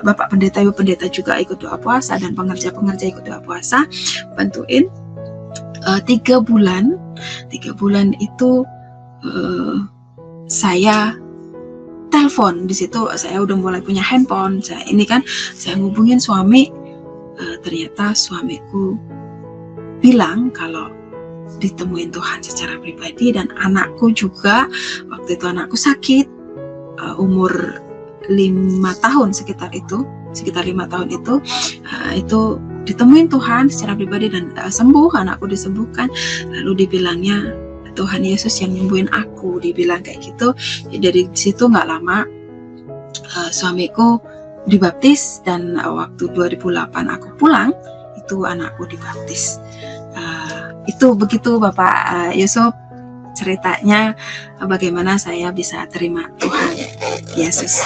bapak pendeta, ibu pendeta juga ikut doa puasa, dan pengerja ikut doa puasa, bantuin. 3 bulan itu saya telepon. Di situ saya udah mulai punya handphone. Saya ngubungin suami. Ternyata suamiku bilang kalau ditemuin Tuhan secara pribadi, dan anakku juga. Waktu itu anakku sakit, umur 5 tahun sekitar 5 tahun itu ditemuin Tuhan secara pribadi dan sembuh. Anakku disembuhkan. Lalu dibilangnya Tuhan Yesus yang nyembuhin aku, dibilang kayak gitu. Jadi dari situ nggak lama suamiku dibaptis, dan waktu 2008 aku pulang itu anakku dibaptis. Itu begitu Bapak Yusuf ceritanya bagaimana saya bisa terima Tuhan Yesus.